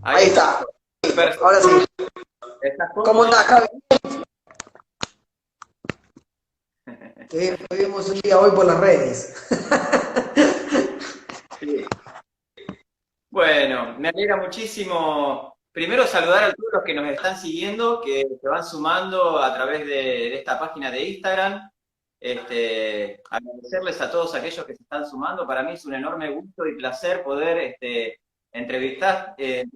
Ahí Ahí está. está. Perfecto. Ahora sí. ¿Estás ¿Cómo cómodo? andás, Javi? Te vimos un día hoy por las redes. Sí. Bueno, me alegra muchísimo. Primero saludar a todos los que nos están siguiendo, que se van sumando a través de esta página de Instagram. Agradecerles a todos aquellos que se están sumando. Para mí es un enorme gusto y placer poder entrevistarte,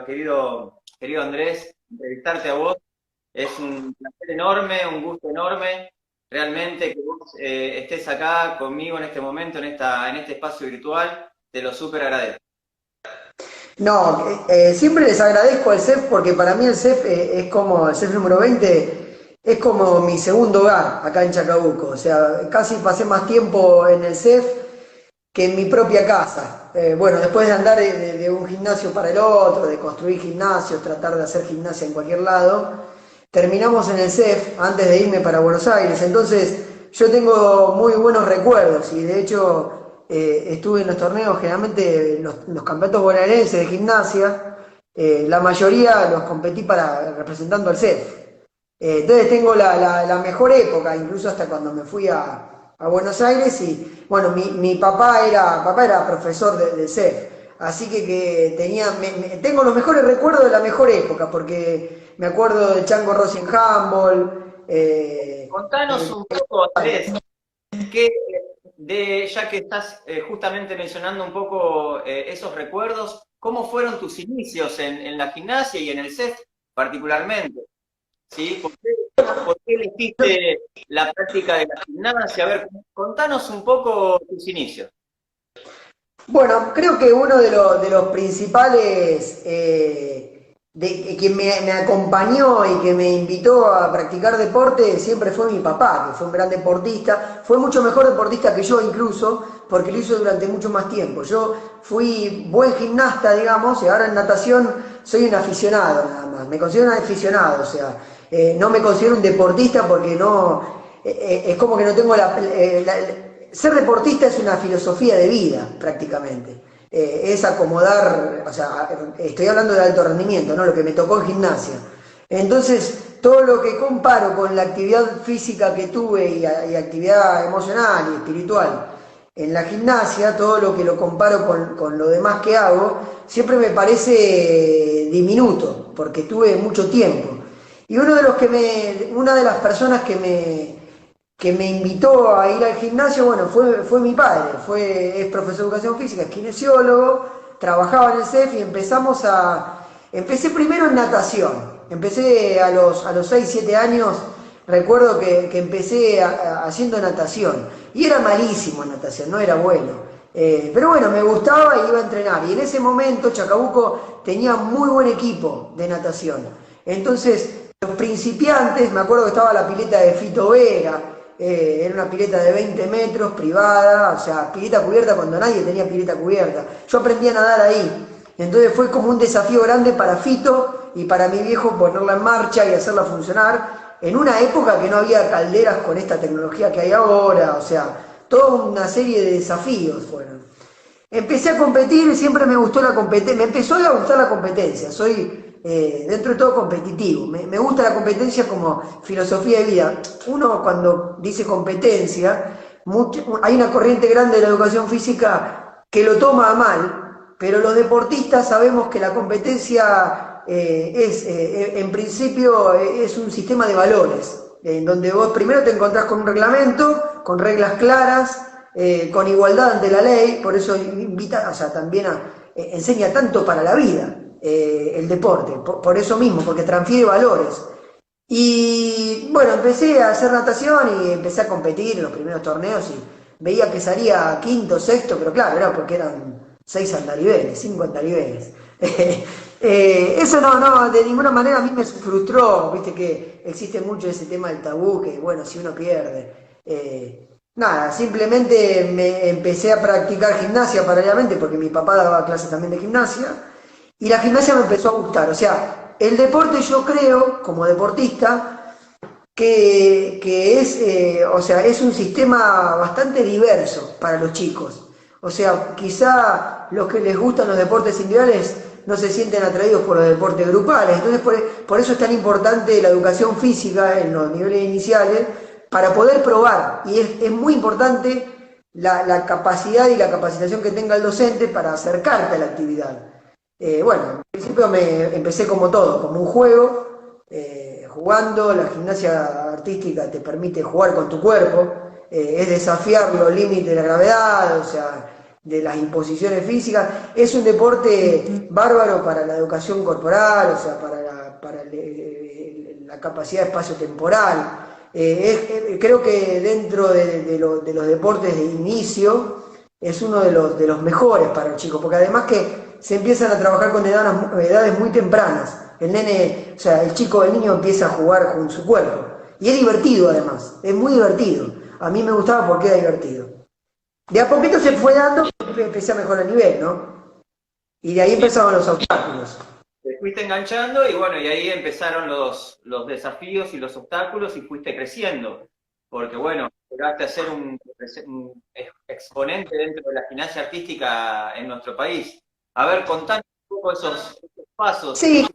querido Andrés, entrevistarte a vos. Es un placer enorme, un gusto enorme, realmente que vos estés acá conmigo en este momento, en este espacio virtual. Te lo súper agradezco. No, siempre les agradezco al CEF porque para mí el CEF es como, el CEF número 20 es como mi segundo hogar acá en Chacabuco. O sea, casi pasé más tiempo en el CEF que en mi propia casa. Bueno, después de andar de un gimnasio para el otro, de construir gimnasios, tratar de hacer gimnasia en cualquier lado, terminamos en el CEF antes de irme para Buenos Aires. Entonces, yo tengo muy buenos recuerdos y de hecho estuve en los torneos, generalmente los campeonatos bonaerenses de gimnasia, la mayoría los competí para representando al CEF. Entonces tengo la mejor época, incluso hasta cuando me fui a Buenos Aires y bueno, mi papá era profesor de CEF, así que tenía, tengo los mejores recuerdos de la mejor época, porque me acuerdo de Chango Rossi en handball, Contanos un poco, Andrés, que ya que estás justamente mencionando un poco esos recuerdos, ¿cómo fueron tus inicios en la gimnasia y en el CEF particularmente? ¿Sí? ¿Por qué elegiste la práctica de la gimnasia? A ver, contanos un poco tus inicios. Bueno, creo que uno de los principales, quien me acompañó y que me invitó a practicar deporte siempre fue mi papá, que fue un gran deportista, fue mucho mejor deportista que yo incluso, porque lo hizo durante mucho más tiempo. Yo fui buen gimnasta, digamos, y ahora en natación soy un aficionado nada más, me considero un aficionado, o sea, no me considero un deportista porque no, es como que no tengo ser deportista es una filosofía de vida, prácticamente. Es acomodar, o sea, estoy hablando de alto rendimiento, ¿no? Lo que me tocó en gimnasia. Entonces, todo lo que comparo con la actividad física que tuve y actividad emocional y espiritual en la gimnasia, todo lo que lo comparo con lo demás que hago, siempre me parece diminuto, porque tuve mucho tiempo. Y una de las personas que me invitó a ir al gimnasio, bueno, fue mi padre, es profesor de educación física, es kinesiólogo, trabajaba en el CEF y empecé primero en natación, empecé a los 6 7 años, recuerdo que empecé haciendo natación, y era malísimo en natación, no era bueno. Pero bueno, me gustaba y iba a entrenar. Y en ese momento Chacabuco tenía muy buen equipo de natación. Entonces, los principiantes, me acuerdo que estaba la pileta de Fito Vera, era una pileta de 20 metros, privada, o sea, pileta cubierta cuando nadie tenía pileta cubierta. Yo aprendí a nadar ahí. Entonces fue como un desafío grande para Fito y para mi viejo ponerla en marcha y hacerla funcionar en una época que no había calderas con esta tecnología que hay ahora, o sea, toda una serie de desafíos fueron. Empecé a competir, siempre me gustó la competencia, me empezó a gustar la competencia, soy dentro de todo competitivo, me gusta la competencia como filosofía de vida. Uno cuando dice competencia, hay una corriente grande de la educación física que lo toma a mal, pero los deportistas sabemos que la competencia en principio, es un sistema de valores, en donde vos primero te encontrás con un reglamento, con reglas claras, con igualdad ante la ley, por eso invita, o sea, también enseña tanto para la vida el deporte, por eso mismo, porque transfiere valores. Y bueno, empecé a hacer natación y empecé a competir en los primeros torneos y veía que salía quinto, sexto, pero claro, era porque eran 6 andariveles, 5 andariveles. Eso no, de ninguna manera a mí me frustró, viste que existe mucho ese tema del tabú, que bueno, si uno pierde. Nada, simplemente me empecé a practicar gimnasia paralelamente porque mi papá daba clases también de gimnasia y la gimnasia me empezó a gustar. O sea, el deporte yo creo, como deportista, que es, o sea, es un sistema bastante diverso para los chicos. O sea, quizá los que les gustan los deportes individuales no se sienten atraídos por los deportes grupales. Entonces, por eso es tan importante la educación física en los niveles iniciales, para poder probar. Y es muy importante la capacidad y la capacitación que tenga el docente para acercarte a la actividad. Bueno, en principio empecé como todo, como un juego, jugando. La gimnasia artística te permite jugar con tu cuerpo, es desafiar los límites de la gravedad, o sea, de las imposiciones físicas. Es un deporte bárbaro para la educación corporal, o sea, para la capacidad espacio-temporal. Creo que dentro de los deportes de inicio es uno de los mejores para el chico, porque además que se empiezan a trabajar con edades muy tempranas. El nene, o sea, el niño empieza a jugar con su cuerpo. Y es divertido además, es muy divertido. A mí me gustaba porque era divertido. De a poquito se fue dando, empecé a mejorar el nivel, ¿no? Y de ahí empezaron los obstáculos. Te fuiste enganchando y bueno, y ahí empezaron los desafíos y los obstáculos y fuiste creciendo. Porque bueno, llegaste a ser un exponente dentro de la gimnasia artística en nuestro país. A ver, contanos un poco esos pasos. Sí,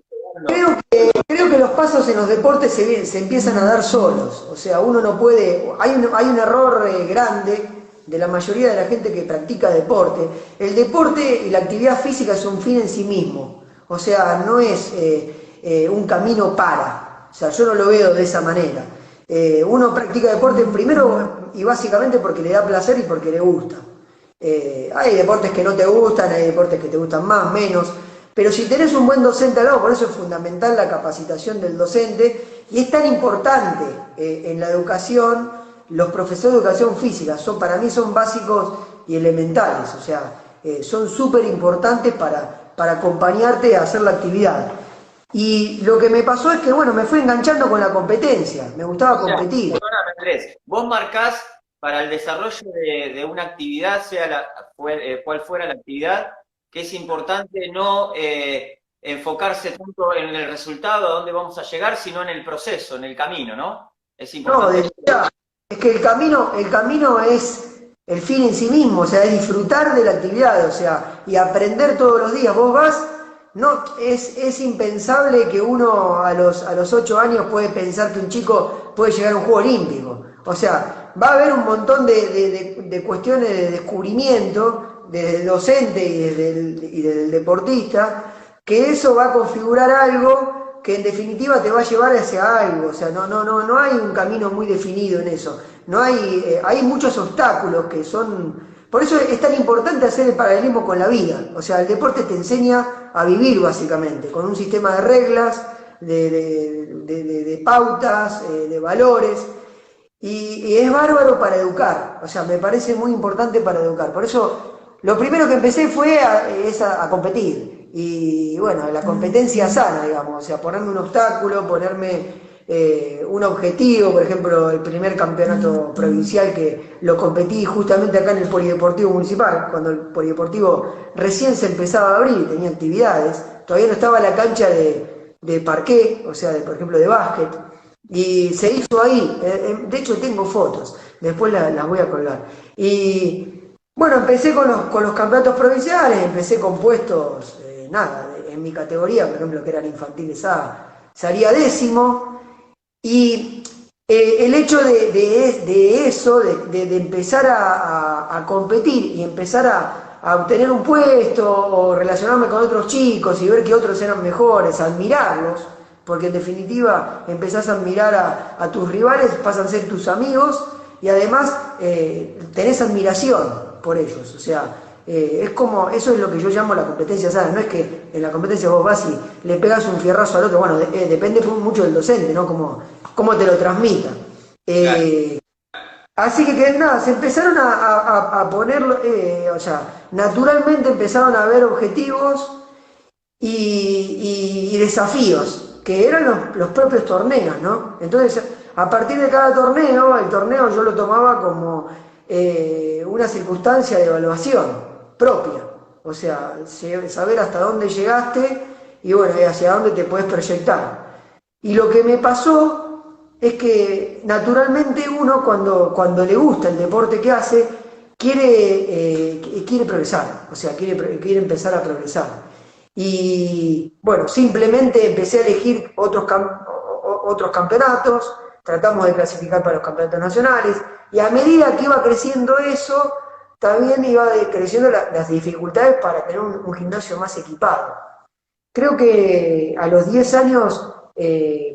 creo que los pasos en los deportes se empiezan a dar solos. O sea, uno no puede. Hay un error grande de la mayoría de la gente que practica deporte. El deporte y la actividad física es un fin en sí mismo. O sea, no es un camino para. O sea, yo no lo veo de esa manera. Uno practica deporte primero y básicamente porque le da placer y porque le gusta. Hay deportes que no te gustan, hay deportes que te gustan más, menos. Pero si tenés un buen docente al lado, por eso es fundamental la capacitación del docente, y es tan importante en la educación, los profesores de educación física, para mí son básicos y elementales, o sea, son súper importantes para acompañarte a hacer la actividad. Y lo que me pasó es que, bueno, me fui enganchando con la competencia, me gustaba competir. Perdóname, Andrés, vos marcás para el desarrollo de una actividad, sea cual fuera la actividad, que es importante no enfocarse tanto en el resultado, a dónde vamos a llegar, sino en el proceso, en el camino, ¿no? Es importante. No, es que el camino es el fin en sí mismo, o sea, es disfrutar de la actividad, o sea, y aprender todos los días. Vos vas, no, es impensable que uno a los 8 años puede pensar que un chico puede llegar a un juego olímpico. O sea, va a haber un montón de cuestiones de descubrimiento del docente y del deportista, que eso va a configurar algo que en definitiva te va a llevar hacia algo. O sea, no hay un camino muy definido en eso. No hay muchos obstáculos que son. Por eso es tan importante hacer el paralelismo con la vida. O sea, el deporte te enseña a vivir básicamente, con un sistema de reglas, de pautas, de valores. Y es bárbaro para educar. O sea, me parece muy importante para educar. Por eso lo primero que empecé fue a competir. Y bueno, la competencia sana, digamos. O sea, ponerme un obstáculo, ponerme un objetivo. Por ejemplo, el primer campeonato provincial que lo competí justamente acá en el Polideportivo Municipal, cuando el Polideportivo recién se empezaba a abrir, tenía actividades. Todavía no estaba la cancha de parqué, o sea, por ejemplo, de básquet. Y se hizo ahí. De hecho, tengo fotos. Después las voy a colgar. Y bueno, empecé con los campeonatos provinciales, empecé con puestos, en mi categoría, por ejemplo, que eran infantiles A, salía 10º, y el hecho de eso, de empezar a competir y empezar a obtener un puesto o relacionarme con otros chicos y ver que otros eran mejores, admirarlos, porque en definitiva empezás a admirar a tus rivales, pasan a ser tus amigos y además tenés admiración por ellos. O sea, es como, eso es lo que yo llamo la competencia sana. No es que en la competencia vos vas y le pegas un fierrazo al otro. Bueno, depende mucho del docente, ¿no? Cómo te lo transmita. Así que nada, se empezaron a poner, o sea, naturalmente empezaron a haber objetivos y desafíos, que eran los propios torneos, ¿no? Entonces, a partir de cada torneo, el torneo yo lo tomaba como una circunstancia de evaluación propia, o sea, saber hasta dónde llegaste y bueno, hacia dónde te puedes proyectar. Y lo que me pasó es que naturalmente uno cuando le gusta el deporte que hace, quiere progresar, o sea, quiere empezar a progresar. Y bueno, simplemente empecé a elegir otros campeonatos, tratamos de clasificar para los campeonatos nacionales, y a medida que iba creciendo eso, también iba creciendo las dificultades para tener un gimnasio más equipado. Creo que a los 10 años,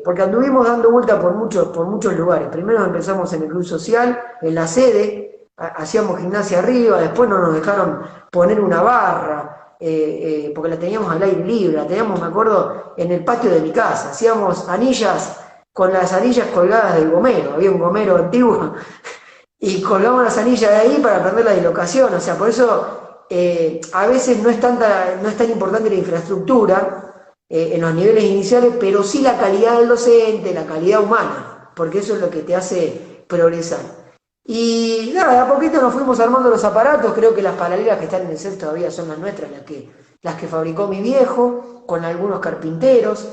porque anduvimos dando vuelta por muchos lugares. Primero empezamos en el club social, en la sede, hacíamos gimnasia arriba, después no nos dejaron poner una barra, porque la teníamos al aire libre, la teníamos, me acuerdo, en el patio de mi casa. Hacíamos anillas con las anillas colgadas del gomero, había un gomero antiguo, y colgamos las anillas de ahí para aprender la dislocación. O sea, por eso a veces no es tan importante la infraestructura en los niveles iniciales, pero sí la calidad del docente, la calidad humana, porque eso es lo que te hace progresar. Y nada, de a poquito nos fuimos armando los aparatos. Creo que las paralelas que están en el CEF todavía son las nuestras, las que fabricó mi viejo, con algunos carpinteros,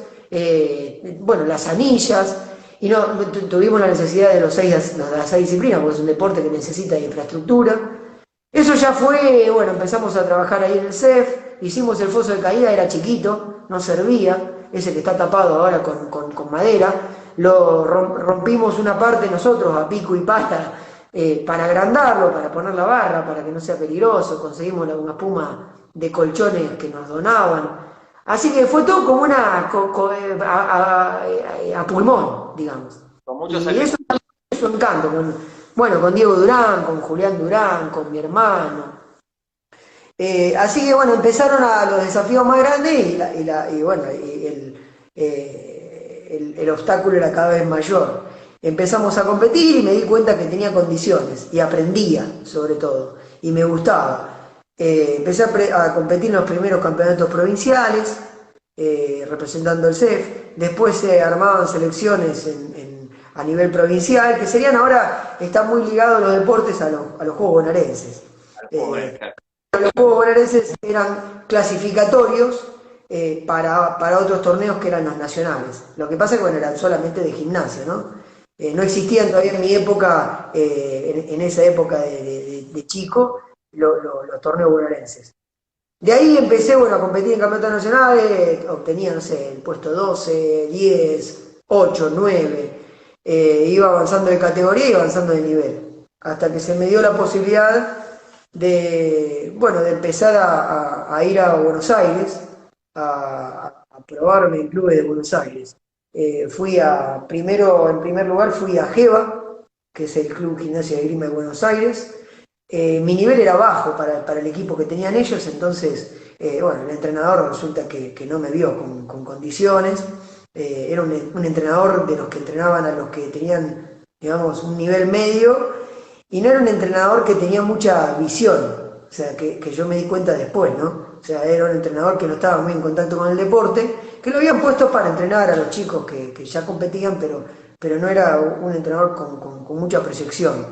bueno, las anillas. Y no, tuvimos la necesidad de las 6 disciplinas, porque es un deporte que necesita infraestructura. Eso ya fue, bueno, empezamos a trabajar ahí en el CEF, hicimos el foso de caída, era chiquito, no servía, ese que está tapado ahora con madera, lo rompimos una parte nosotros a pico y pala para agrandarlo, para poner la barra, para que no sea peligroso, conseguimos una espuma de colchones que nos donaban. Así que fue todo como a pulmón, digamos. Con muchos Y eso es un encanto, bueno, con Diego Durán, con Julián Durán, con mi hermano. Así que bueno, empezaron los desafíos más grandes y bueno, el obstáculo era cada vez mayor. Empezamos a competir y me di cuenta que tenía condiciones y aprendía sobre todo y me gustaba. Empecé a competir en los primeros campeonatos provinciales, representando el CEF. Después se armaban selecciones a nivel provincial, que serían ahora, están muy ligados los deportes a los Juegos Bonaerenses. Los Juegos Bonaerenses eran clasificatorios para otros torneos que eran los nacionales. Lo que pasa es que bueno, eran solamente de gimnasia, ¿no? No existían todavía en mi época, en esa época de chico, los torneos bonaerenses. De ahí empecé, bueno, a competir en campeonatos nacionales, obtenía, no sé, el puesto 12, 10, 8, 9, iba avanzando de categoría y avanzando de nivel, hasta que se me dio la posibilidad bueno, de empezar a ir a Buenos Aires, a probarme en clubes de Buenos Aires. En primer lugar fui a GEBA, que es el Club Gimnasia de Esgrima de Buenos Aires. Mi nivel era bajo para el equipo que tenían ellos, entonces, bueno, el entrenador resulta que no me vio con condiciones. Era un entrenador de los que entrenaban a los que tenían, digamos, un nivel medio, y no era un entrenador que tenía mucha visión, o sea, que yo me di cuenta después, ¿no? O sea, era un entrenador que no estaba muy en contacto con el deporte, que lo habían puesto para entrenar a los chicos que ya competían, pero no era un entrenador con mucha proyección.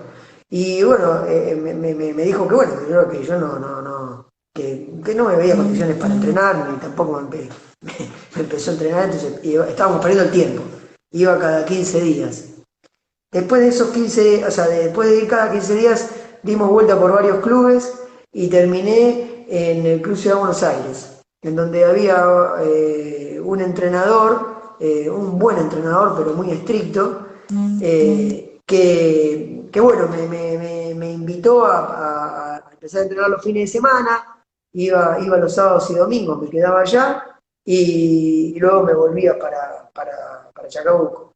Y bueno, me dijo que bueno, que yo que no me veía condiciones para entrenar, ni tampoco me empezó a entrenar, entonces estábamos perdiendo el tiempo, iba cada 15 días. Después de esos 15, o sea, después de ir cada 15 días, dimos vuelta por varios clubes y terminé en el Club Ciudad de Buenos Aires, en donde había un entrenador, un buen entrenador, pero muy estricto, que bueno, me invitó a empezar a entrenar los fines de semana, iba los sábados y domingos, me quedaba allá y luego me volvía para Chacabuco.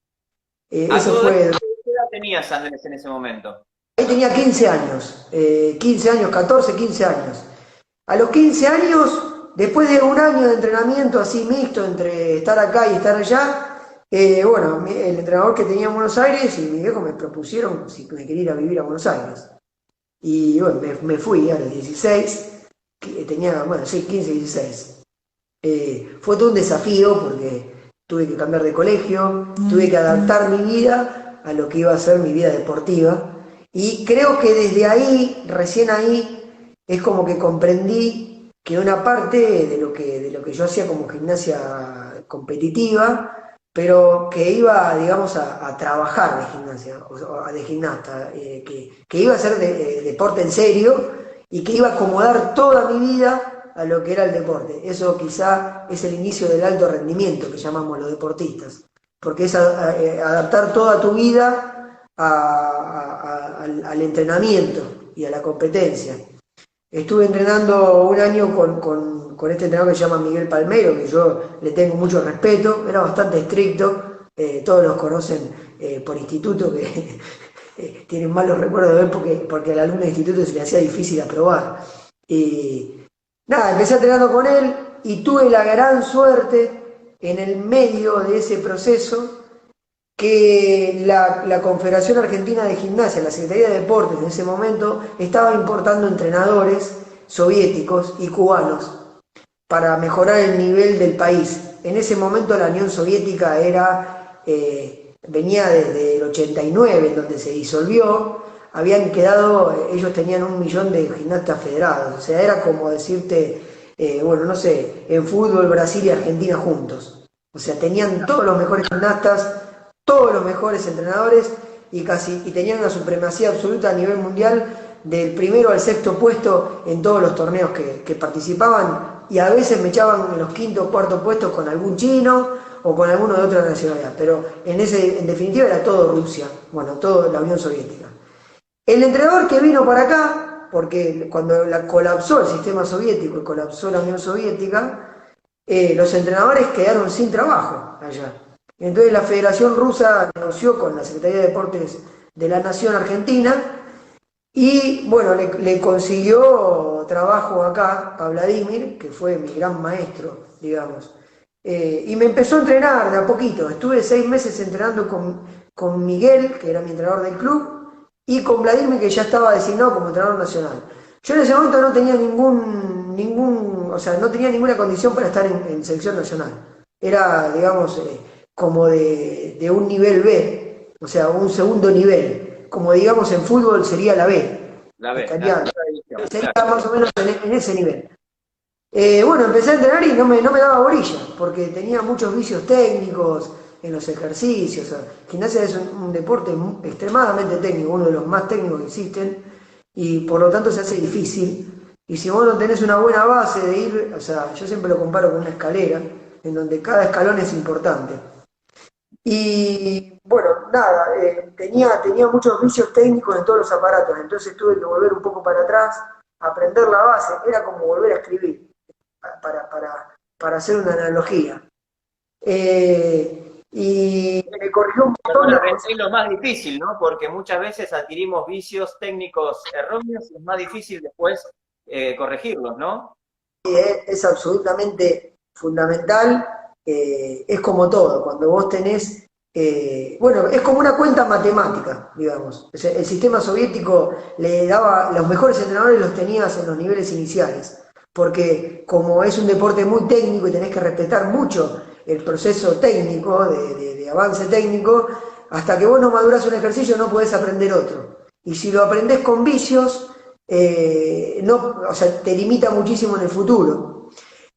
Eso fue... ¿Qué edad tenías, Andrés, en ese momento? Ahí tenía 15 años, 15 años, 14, 15 años. A los 15 años, después de un año de entrenamiento así mixto entre estar acá y estar allá, bueno, el entrenador que tenía en Buenos Aires y mi viejo me propusieron si me quería ir a vivir a Buenos Aires. Y bueno, me fui a los 16, tenía, bueno, sí, 15, 16. Fue todo un desafío porque tuve que cambiar de colegio, tuve que adaptar mi vida a lo que iba a ser mi vida deportiva. Y creo que desde ahí, recién ahí, es como que comprendí que una parte de lo que yo hacía como gimnasia competitiva, pero que iba, digamos, a trabajar de gimnasia, o de gimnasta, que iba a hacer deporte en serio y que iba a acomodar toda mi vida a lo que era el deporte. Eso quizá es el inicio del alto rendimiento que llamamos los deportistas, porque es adaptar toda tu vida al entrenamiento y a la competencia. Estuve entrenando un año con este entrenador que se llama Miguel Palmeiro, que yo le tengo mucho respeto, era bastante estricto, todos los conocen por instituto, que tienen malos recuerdos de él porque al alumno de instituto se le hacía difícil aprobar. Y nada, empecé entrenando con él y tuve la gran suerte en el medio de ese proceso que la Confederación Argentina de Gimnasia, la Secretaría de Deportes en ese momento, estaba importando entrenadores soviéticos y cubanos para mejorar el nivel del país. En ese momento la Unión Soviética venía desde el 89, en donde se disolvió, ellos tenían 1 millón de gimnastas federados, o sea, era como decirte, bueno, no sé, en fútbol Brasil y Argentina juntos. O sea, tenían todos los mejores gimnastas, todos los mejores entrenadores y tenían una supremacía absoluta a nivel mundial del primero al sexto puesto en todos los torneos que participaban, y a veces me echaban en los quinto o cuarto puestos con algún chino o con alguno de otra nacionalidad, pero en definitiva era todo Rusia, bueno, todo la Unión Soviética. El entrenador que vino para acá, porque cuando colapsó el sistema soviético y colapsó la Unión Soviética, los entrenadores quedaron sin trabajo allá. Entonces la Federación Rusa negoció con la Secretaría de Deportes de la Nación Argentina y bueno, le consiguió trabajo acá a Vladimir, que fue mi gran maestro, digamos. Y me empezó a entrenar de a poquito. Estuve 6 meses entrenando con Miguel, que era mi entrenador del club, y con Vladimir, que ya estaba designado como entrenador nacional. Yo en ese momento no tenía o sea, no tenía ninguna condición para estar en selección nacional. Era, digamos, como de un nivel B, o sea, un segundo nivel. Como digamos en fútbol sería la B. La B, Sería más o menos en ese nivel. Bueno, empecé a entrenar y no me daba bolilla, porque tenía muchos vicios técnicos en los ejercicios. O sea, gimnasia es un deporte extremadamente técnico, uno de los más técnicos que existen, y por lo tanto se hace difícil. Y si vos no tenés una buena base de ir, o sea, yo siempre lo comparo con una escalera, en donde cada escalón es importante. Y bueno, nada, tenía muchos vicios técnicos en todos los aparatos, entonces tuve que volver un poco para atrás, aprender la base, era como volver a escribir, para hacer una analogía. Y me corrigió un montón de cosas. Es lo más difícil, ¿no? Porque muchas veces adquirimos vicios técnicos erróneos y es más difícil después corregirlos, ¿no? Es absolutamente fundamental. Es como todo, cuando vos tenés, bueno, es como una cuenta matemática, digamos. O sea, el sistema soviético le daba, los mejores entrenadores los tenías en los niveles iniciales, porque como es un deporte muy técnico y tenés que respetar mucho el proceso técnico, de avance técnico, hasta que vos no madurás un ejercicio no podés aprender otro. Y si lo aprendés con vicios, o sea, te limita muchísimo en el futuro.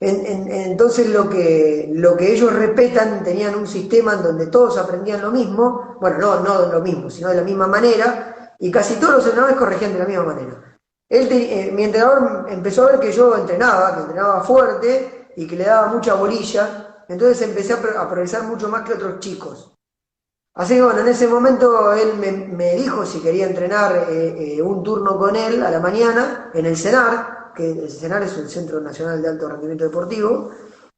Entonces lo que ellos respetan, tenían un sistema en donde todos aprendían lo mismo, bueno, no lo mismo, sino de la misma manera, y casi todos los entrenadores corregían de la misma manera. Mi entrenador empezó a ver que yo entrenaba fuerte y que le daba mucha bolilla, entonces empecé a progresar mucho más que otros chicos. Así que bueno, en ese momento él me dijo si quería entrenar un turno con él a la mañana en el CENAR, que el CENAR es el Centro Nacional de Alto Rendimiento Deportivo,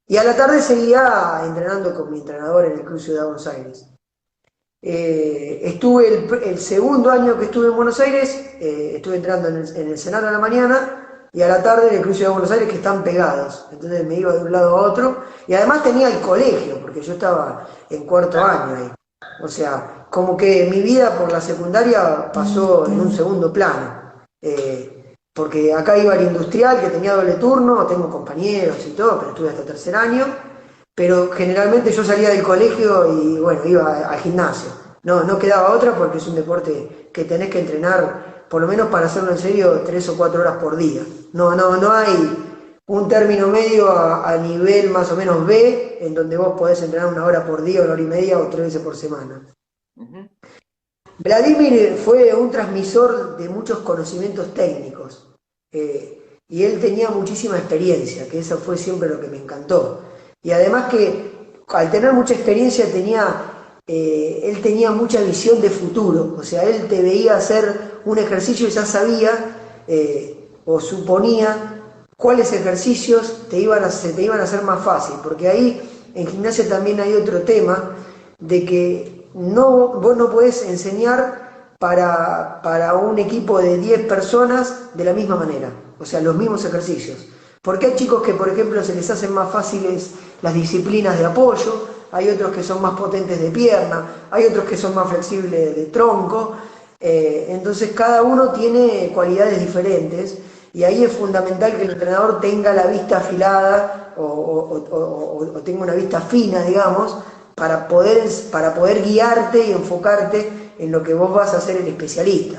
y a la tarde seguía entrenando con mi entrenador en el Club Ciudad de Buenos Aires. Estuve el segundo año que estuve en Buenos Aires, estuve entrando en el CENAR a la mañana y a la tarde en el Club Ciudad de Buenos Aires, que están pegados. Entonces me iba de un lado a otro y además tenía el colegio, porque yo estaba en cuarto año ahí. O sea, como que mi vida por la secundaria pasó en un segundo plano. Porque acá iba al industrial, que tenía doble turno, tengo compañeros y todo, pero estuve hasta tercer año. Pero generalmente yo salía del colegio y bueno, iba al gimnasio. No quedaba otra porque es un deporte que tenés que entrenar, por lo menos para hacerlo en serio, 3 o 4 horas por día. No hay un término medio a nivel más o menos B, en donde vos podés entrenar 1 hora por día, 1 hora y media o 3 veces por semana. Uh-huh. Vladimir fue un transmisor de muchos conocimientos técnicos. y él tenía muchísima experiencia, que eso fue siempre lo que me encantó. Y además que al tener mucha experiencia él tenía mucha visión de futuro, o sea, él te veía hacer un ejercicio y ya sabía o suponía cuáles ejercicios se te iban a hacer más fácil, porque ahí en gimnasia también hay otro tema de que vos no podés enseñar para un equipo de 10 personas de la misma manera, o sea, los mismos ejercicios. Porque hay chicos que, por ejemplo, se les hacen más fáciles las disciplinas de apoyo, hay otros que son más potentes de pierna, hay otros que son más flexibles de tronco, entonces cada uno tiene cualidades diferentes y ahí es fundamental que el entrenador tenga la vista afilada o tenga una vista fina, digamos, para poder guiarte y enfocarte en lo que vos vas a ser el especialista.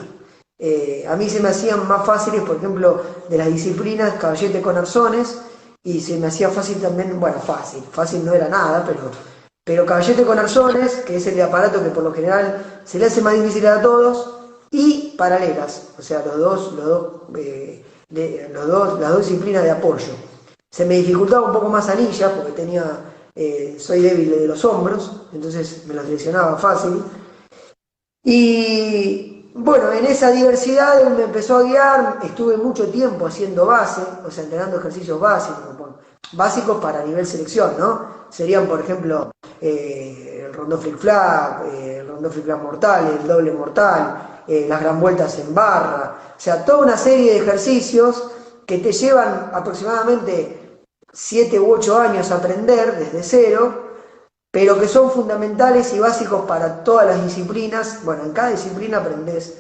A mí se me hacían más fáciles, por ejemplo, de las disciplinas, caballete con arzones, y se me hacía fácil también, bueno, fácil no era nada, pero caballete con arzones, que es el de aparato que por lo general se le hace más difícil a todos, y paralelas, o sea, las dos disciplinas de apoyo. Se me dificultaba un poco más anilla, porque soy débil de los hombros, entonces me las lesionaba fácil. Y bueno, en esa diversidad él me empezó a guiar, estuve mucho tiempo haciendo base, o sea, entrenando ejercicios básicos para nivel selección, ¿no? Serían, por ejemplo, el rondó flick-flack, el rondó flick-flack mortal, el doble mortal, las gran vueltas en barra, o sea, toda una serie de ejercicios que te llevan aproximadamente 7 u 8 años a aprender desde cero, pero que son fundamentales y básicos para todas las disciplinas. Bueno, en cada disciplina aprendés,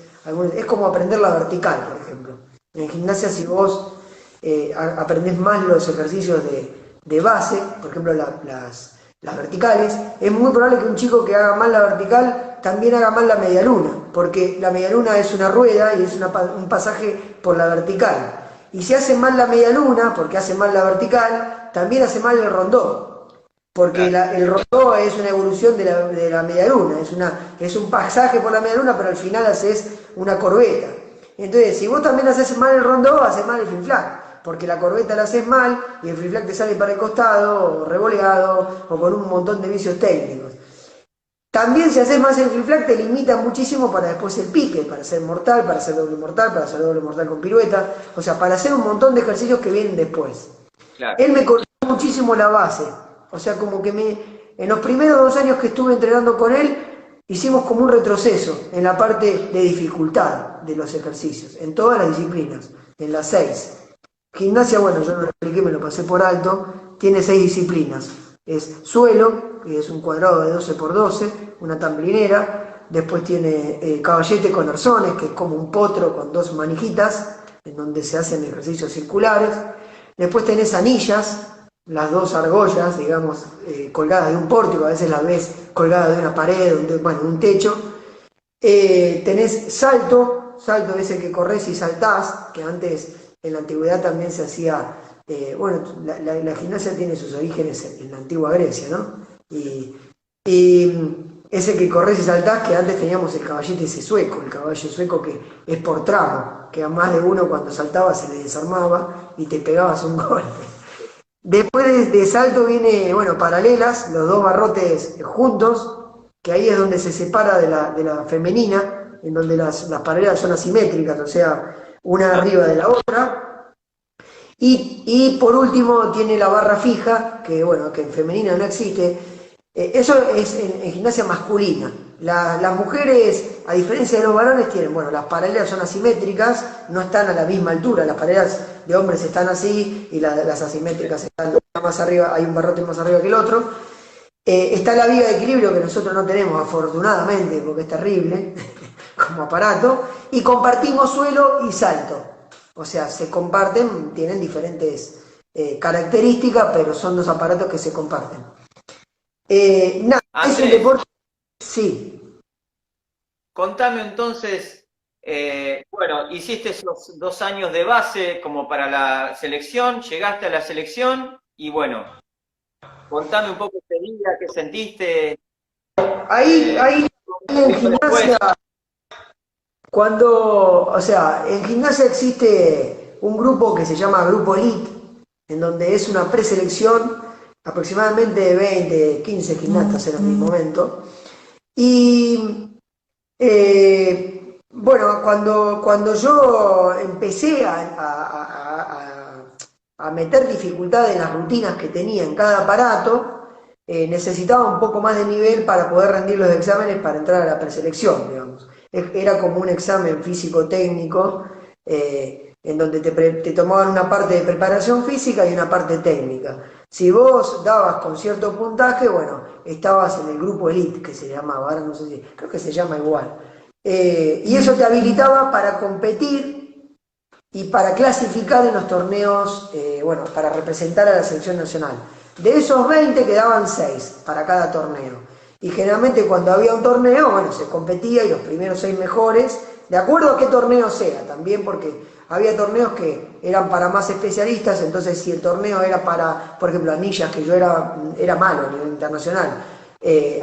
es como aprender la vertical, por ejemplo. En gimnasia, si vos aprendés más los ejercicios de base, por ejemplo las verticales, es muy probable que un chico que haga mal la vertical también haga mal la medialuna, porque la medialuna es una rueda y es un pasaje por la vertical. Y si hace mal la medialuna, porque hace mal la vertical, también hace mal el rondó. Porque el rondó es una evolución de la medialuna, es un pasaje por la medialuna, pero al final haces una corbeta. Entonces, si vos también haces mal el rondó, haces mal el flick-flack, porque la corbeta la haces mal y el flick-flack te sale para el costado, o revoleado, o con un montón de vicios técnicos. También si haces más el flick-flack te limita muchísimo para después el pique, para hacer mortal, para hacer doble mortal, para hacer doble mortal con pirueta, o sea, para hacer un montón de ejercicios que vienen después. Claro. Él me corrigió muchísimo la base. O sea, como que en los primeros 2 años que estuve entrenando con él, hicimos como un retroceso en la parte de dificultad de los ejercicios, en todas las disciplinas, en las 6. Gimnasia, bueno, yo no lo expliqué, me lo pasé por alto, tiene 6 disciplinas. Es suelo, que es un cuadrado de 12 por 12, una tamblinera, después tiene caballete con arzones, que es como un potro con 2 manijitas, en donde se hacen ejercicios circulares. Después tenés anillas, las 2 argollas, digamos, colgadas de un pórtico, a veces las ves colgadas de una pared, de un techo. Tenés salto ese que corres y saltás, que antes en la antigüedad también se hacía, la gimnasia tiene sus orígenes en la antigua Grecia, ¿no? Y ese que corres y saltás, que antes teníamos el caballete ese sueco, el caballo sueco que es por tramo, que a más de uno cuando saltaba se le desarmaba y te pegabas un golpe. Después de salto viene, paralelas, los 2 barrotes juntos, que ahí es donde se separa de la femenina, en donde las paralelas son asimétricas, o sea, una arriba de la otra. Y por último tiene la barra fija, que en femenina no existe. Eso es en gimnasia masculina. Las mujeres, a diferencia de los varones, tienen, las paralelas son asimétricas, no están a la misma altura, las paralelas de hombres están así y las asimétricas están más arriba, hay un barrote más arriba que el otro. Está la viga de equilibrio que nosotros no tenemos afortunadamente, porque es terrible como aparato, y compartimos suelo y salto. O sea, se comparten, tienen diferentes características, pero son 2 aparatos que se comparten. Es un deporte. Sí. Contame entonces, hiciste esos 2 años de base como para la selección, llegaste a la selección y contame un poco ese día, qué sentiste. Ahí en gimnasia, en gimnasia existe un grupo que se llama Grupo Elite, en donde es una preselección, aproximadamente de 20, 15 gimnastas en aquel momento. Y bueno, cuando yo empecé a meter dificultad en las rutinas que tenía en cada aparato, necesitaba un poco más de nivel para poder rendir los exámenes para entrar a la preselección, digamos. Era como un examen físico-técnico, en donde te tomaban una parte de preparación física y una parte técnica. Si vos dabas con cierto puntaje, bueno, estabas en el grupo elite, que se llamaba, ahora no sé si, creo que se llama igual. Y eso te habilitaba para competir y para clasificar en los torneos, bueno, para representar a la selección nacional. De esos 20 quedaban 6 para cada torneo. Y generalmente cuando había un torneo, bueno, se competía y los primeros 6 mejores, de acuerdo a qué torneo sea, también porque había torneos que eran para más especialistas, entonces si el torneo era para, por ejemplo, anillas, que yo era malo a nivel internacional,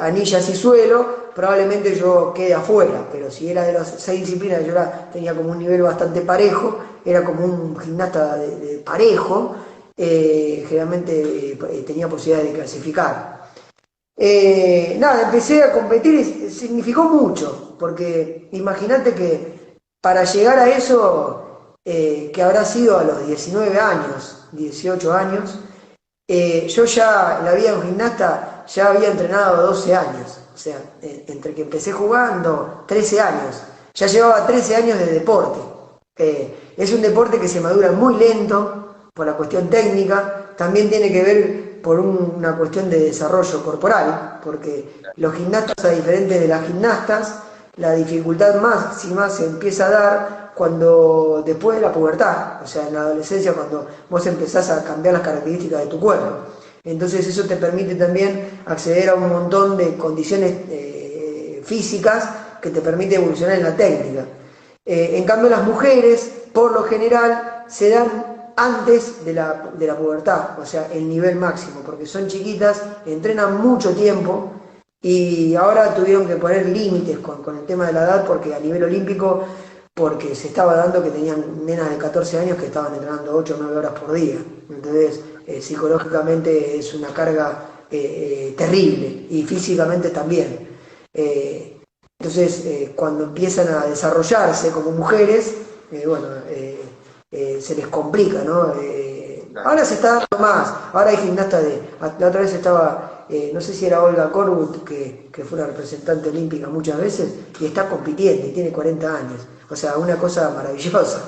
anillas y suelo, probablemente yo quede afuera, pero si era de las 6 disciplinas, yo tenía como un nivel bastante parejo, era como un gimnasta de parejo, generalmente tenía posibilidad de clasificar. Nada, empecé a competir y significó mucho, porque imagínate que para llegar a eso, que habrá sido a los 19 años, 18 años, yo ya en la vida de un gimnasta ya había entrenado 12 años, o sea, entre que empecé jugando 13 años, ya llevaba 13 años de deporte. Es un deporte que se madura muy lento por la cuestión técnica, también tiene que ver por una cuestión de desarrollo corporal, porque los gimnastas, a diferencia de las gimnastas, la dificultad máxima se empieza a dar cuando después de la pubertad, o sea, en la adolescencia, cuando vos empezás a cambiar las características de tu cuerpo. Entonces eso te permite también acceder a un montón de condiciones físicas que te permite evolucionar en la técnica. En cambio las mujeres, por lo general, se dan antes de la pubertad, o sea, el nivel máximo, porque son chiquitas, entrenan mucho tiempo y ahora tuvieron que poner límites con el tema de la edad, porque a nivel olímpico, porque se estaba dando que tenían nenas de 14 años que estaban entrenando 8 o 9 horas por día. Entonces, psicológicamente es una carga terrible y físicamente también. Entonces, cuando empiezan a desarrollarse como mujeres, bueno, se les complica, ¿no? Ahora se está dando más, ahora hay gimnastas la otra vez estaba, no sé si era Olga Korbut, que fue una representante olímpica muchas veces, y está compitiendo y tiene 40 años, o sea, una cosa maravillosa.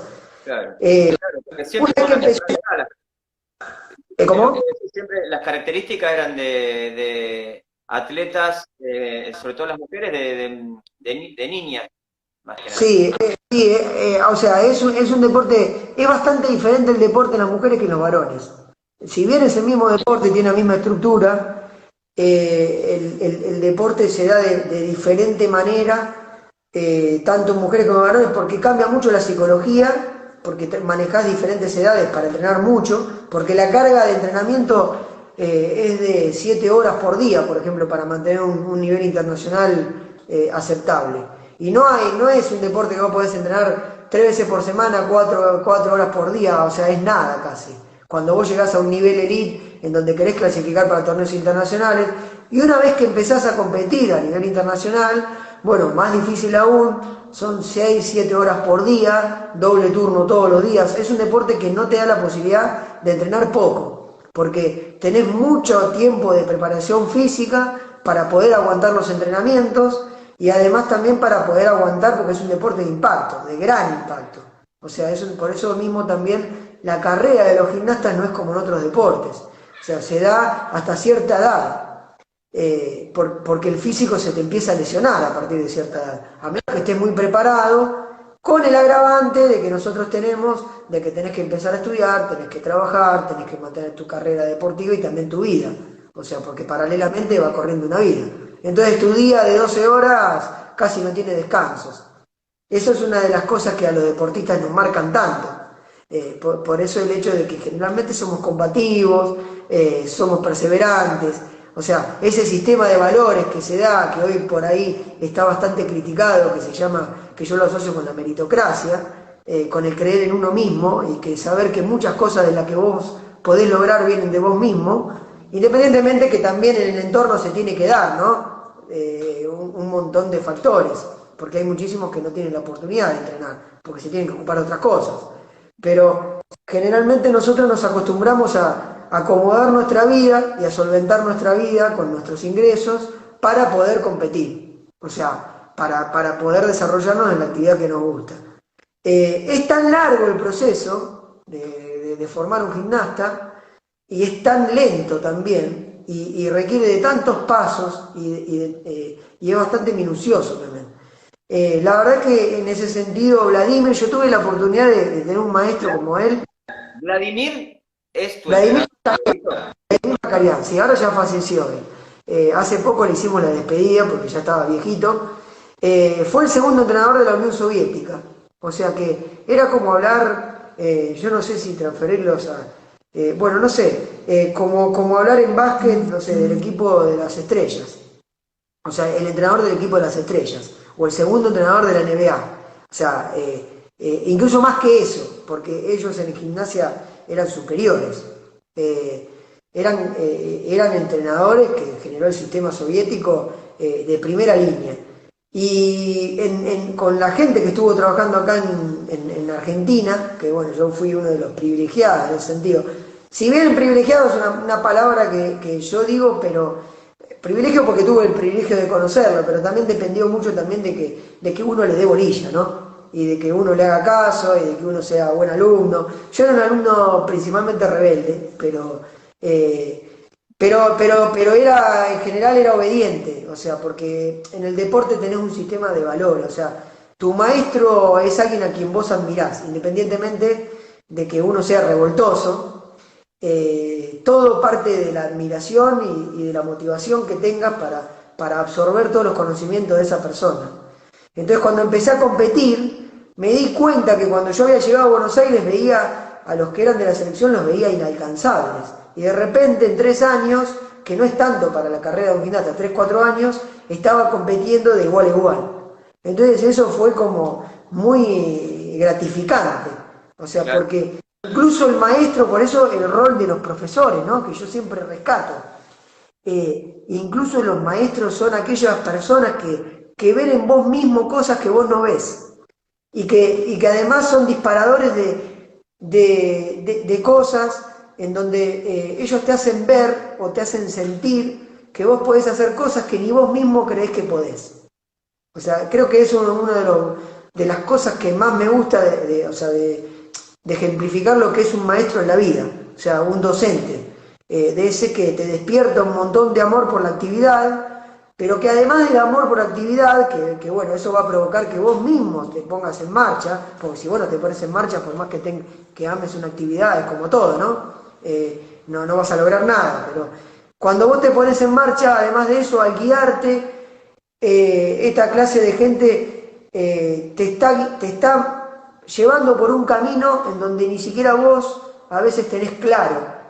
Claro, claro, porque siempre Una que empezó, ¿cómo? siempre las características eran de atletas, sobre todo las mujeres, de niñas, más que nada. Sí, sí, o sea, es un deporte, es bastante diferente el deporte en las mujeres que en los varones. Si bien es el mismo deporte, tiene la misma estructura, el deporte se da de diferente manera, tanto en mujeres como en varones, porque cambia mucho la psicología, porque manejás diferentes edades para entrenar mucho, porque la carga de entrenamiento es de 7 horas por día, por ejemplo, para mantener un nivel internacional aceptable. Y no es un deporte que vos podés entrenar 3 veces por semana, 4 horas por día, o sea, es nada casi. Cuando vos llegás a un nivel elite en donde querés clasificar para torneos internacionales, y una vez que empezás a competir a nivel internacional, bueno, más difícil aún, son 6, 7 horas por día, doble turno todos los días. Es un deporte que no te da la posibilidad de entrenar poco, porque tenés mucho tiempo de preparación física para poder aguantar los entrenamientos, y además también para poder aguantar, porque es un deporte de impacto, de gran impacto. O sea, por eso mismo también la carrera de los gimnastas no es como en otros deportes. O sea, se da hasta cierta edad, porque el físico se te empieza a lesionar a partir de cierta edad. A menos que estés muy preparado, con el agravante de que nosotros tenemos, de que tenés que empezar a estudiar, tenés que trabajar, tenés que mantener tu carrera deportiva y también tu vida. O sea, porque paralelamente va corriendo una vida. Entonces tu día de 12 horas casi no tiene descansos. Eso es una de las cosas que a los deportistas nos marcan tanto. Por eso el hecho de que generalmente somos combativos, somos perseverantes. O sea, ese sistema de valores que se da, que hoy por ahí está bastante criticado, que se llama, que yo lo asocio con la meritocracia, con el creer en uno mismo y que saber que muchas cosas de las que vos podés lograr vienen de vos mismo, independientemente que también en el entorno se tiene que dar, ¿no? Un montón de factores, porque hay muchísimos que no tienen la oportunidad de entrenar, porque se tienen que ocupar de otras cosas. Pero generalmente nosotros nos acostumbramos a acomodar nuestra vida y a solventar nuestra vida con nuestros ingresos para poder competir, o sea, para poder desarrollarnos en la actividad que nos gusta. Es tan largo el proceso de formar un gimnasta y es tan lento también y requiere de tantos pasos y es bastante minucioso también. La verdad que en ese sentido, Vladimir, yo tuve la oportunidad de tener un maestro como él. Vladimir es tu Vladimir entrenador favorito. Zakarian, sí, ahora ya falleció él. Hace poco le hicimos la despedida porque ya estaba viejito. Fue el segundo entrenador de la Unión Soviética. O sea que era como hablar, yo no sé si transferirlos a... bueno, no sé, como hablar en básquet, no sé, del equipo de las estrellas. O sea, el entrenador del equipo de las estrellas. O el segundo entrenador de la NBA. O sea, incluso más que eso, porque ellos en gimnasia eran superiores. Eran entrenadores que generó el sistema soviético de primera línea. Y con la gente que estuvo trabajando acá en Argentina, que bueno, yo fui uno de los privilegiados en ese sentido. Si bien privilegiado es una palabra que yo digo, pero privilegio porque tuve el privilegio de conocerlo, pero también dependió mucho también de que uno le dé bolilla, ¿no? Y de que uno le haga caso y de que uno sea buen alumno. Yo era un alumno principalmente rebelde, pero era, en general era obediente, o sea, porque en el deporte tenés un sistema de valores, o sea, tu maestro es alguien a quien vos admirás, independientemente de que uno sea revoltoso, todo parte de la admiración y de la motivación que tengas para absorber todos los conocimientos de esa persona. Entonces cuando empecé a competir, me di cuenta que cuando yo había llegado a Buenos Aires veía a los que eran de la selección, los veía inalcanzables. Y de repente en 3 años, que no es tanto para la carrera de un gimnasta, 3, 4 años, estaba compitiendo de igual a igual. Entonces eso fue como muy gratificante. O sea, Claro. porque incluso el maestro, por eso el rol de los profesores, ¿no? Que yo siempre rescato. Incluso los maestros son aquellas personas que ven en vos mismo cosas que vos no ves. Y que además son disparadores de cosas en donde ellos te hacen ver o te hacen sentir que vos podés hacer cosas que ni vos mismo creés que podés. O sea, creo que eso es una de las cosas que más me gusta o sea, de ejemplificar lo que es un maestro en la vida, o sea, un docente, de ese que te despierta un montón de amor por la actividad, pero que además del amor por la actividad, que bueno, eso va a provocar que vos mismo te pongas en marcha, porque si vos no te pones en marcha, por más que ames una actividad, es como todo, ¿no? No vas a lograr nada, pero cuando vos te pones en marcha, además de eso, al guiarte, esta clase de gente te está llevando por un camino en donde ni siquiera vos a veces tenés claro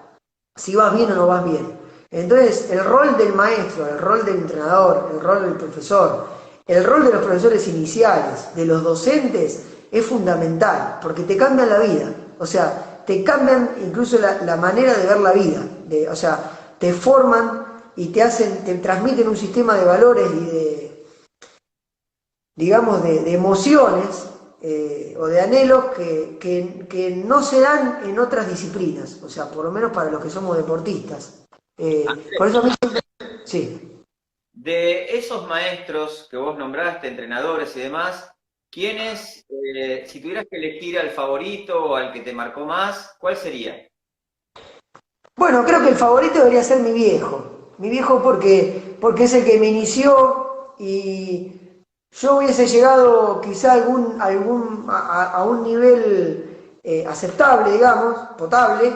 si vas bien o no vas bien. Entonces, el rol del maestro, el rol del entrenador, el rol del profesor, el rol de los profesores iniciales, de los docentes, es fundamental, porque te cambian la vida. O sea, te cambian incluso la manera de ver la vida. O sea, te forman y te transmiten un sistema de valores y digamos, de emociones o de anhelos que no se dan en otras disciplinas, o sea, por lo menos para los que somos deportistas. Por eso a mí, sí. De esos maestros que vos nombraste, entrenadores y demás, ¿quiénes, si tuvieras que elegir al favorito o al que te marcó más, cuál sería? Bueno, creo que el favorito debería ser mi viejo. Mi viejo porque es el que me inició y yo hubiese llegado quizá a un nivel aceptable, digamos, potable,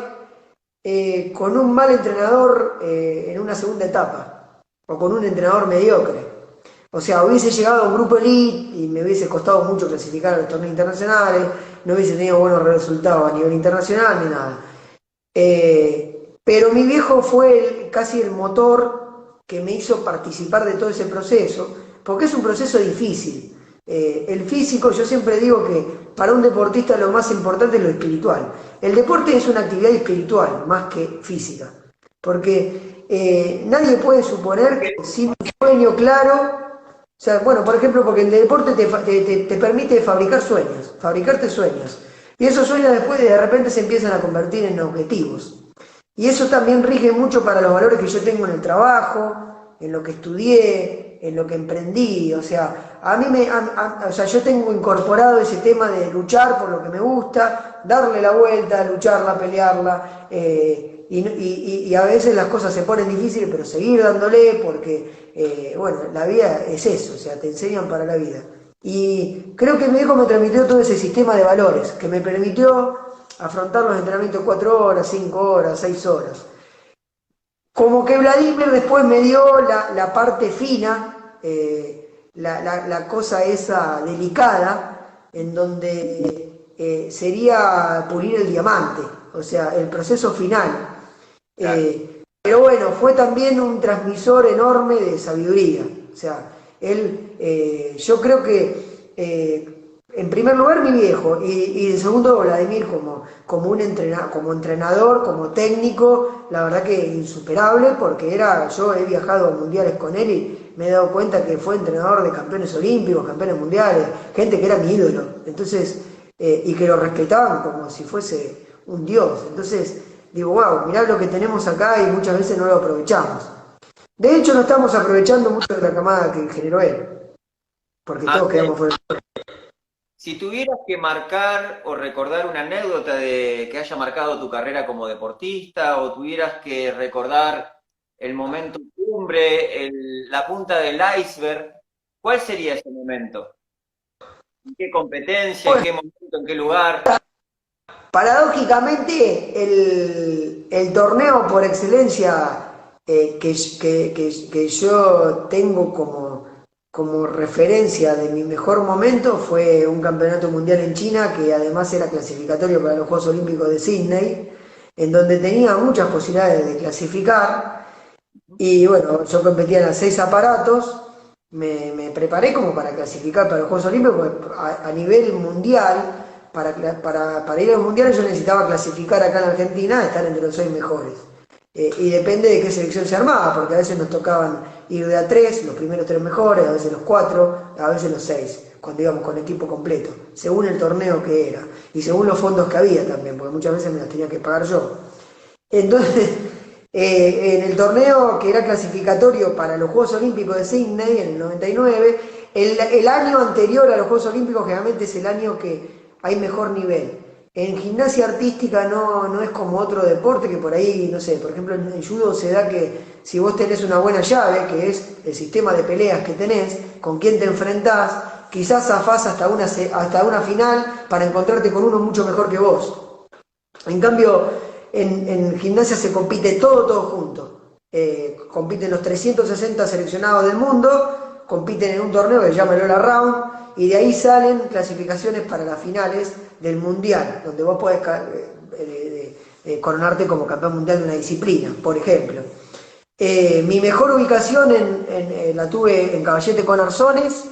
con un mal entrenador en una segunda etapa, o con un entrenador mediocre. O sea, hubiese llegado a un grupo elite y me hubiese costado mucho clasificar a los torneos internacionales, no hubiese tenido buenos resultados a nivel internacional ni nada. Pero mi viejo fue casi el motor que me hizo participar de todo ese proceso, porque es un proceso difícil. El físico, yo siempre digo que para un deportista lo más importante es lo espiritual. El deporte es una actividad espiritual más que física, porque nadie puede suponer que sin un sueño claro, o sea, bueno, por ejemplo, porque el deporte te permite fabricarte sueños, y esos sueños después de repente se empiezan a convertir en objetivos. Y eso también rige mucho para los valores que yo tengo en el trabajo, en lo que estudié, en lo que emprendí. O sea, o sea, yo tengo incorporado ese tema de luchar por lo que me gusta, darle la vuelta, lucharla, pelearla, y a veces las cosas se ponen difíciles, pero seguir dándole porque, bueno, la vida es eso, o sea, te enseñan para la vida. Y creo que mi hijo me transmitió todo ese sistema de valores que me permitió afrontar los entrenamientos 4 horas, 5 horas, 6 horas. Como que Vladimir después me dio la parte fina, la cosa esa delicada, en donde sería pulir el diamante, o sea, el proceso final. Claro. Pero bueno, fue también un transmisor enorme de sabiduría. O sea, yo creo que en primer lugar mi viejo y en segundo Vladimir como entrenador, como técnico, la verdad que insuperable porque yo he viajado a mundiales con él y me he dado cuenta que fue entrenador de campeones olímpicos, campeones mundiales, gente que era mi ídolo, entonces, y que lo respetaban como si fuese un dios. Entonces digo, wow, mirá lo que tenemos acá y muchas veces no lo aprovechamos. De hecho, no estamos aprovechando mucho de la camada que generó él, porque todos quedamos fuera. Si tuvieras que marcar o recordar una anécdota que haya marcado tu carrera como deportista, o tuvieras que recordar el momento cumbre, la punta del iceberg, ¿cuál sería ese momento? ¿En qué competencia, en qué momento, en qué lugar? Paradójicamente, el torneo por excelencia que yo tengo como referencia de mi mejor momento fue un campeonato mundial en China, que además era clasificatorio para los Juegos Olímpicos de Sydney, en donde tenía muchas posibilidades de clasificar. Y bueno, yo competía en los 6 aparatos, me preparé como para clasificar para los Juegos Olímpicos, porque a nivel mundial, para ir al mundial yo necesitaba clasificar acá en Argentina, estar entre los 6 mejores. Y depende de qué selección se armaba, porque a veces nos tocaban ir de a 3, los primeros 3 mejores, a veces los 4, a veces los 6, cuando íbamos con equipo completo, según el torneo que era, y según los fondos que había también, porque muchas veces me los tenía que pagar yo. Entonces, en el torneo que era clasificatorio para los Juegos Olímpicos de Sydney, en el 99, el año anterior a los Juegos Olímpicos generalmente es el año que hay mejor nivel. En gimnasia artística no es como otro deporte que por ahí, no sé, por ejemplo en judo se da que si vos tenés una buena llave, que es el sistema de peleas que tenés, con quién te enfrentás, quizás zafás hasta una final para encontrarte con uno mucho mejor que vos. En cambio, en gimnasia se compite todo junto. Compiten los 360 seleccionados del mundo, compiten en un torneo que se llama el All Around, y de ahí salen clasificaciones para las finales del mundial, donde vos podés coronarte como campeón mundial de una disciplina, por ejemplo. Mi mejor ubicación la tuve en Caballete con Arzones,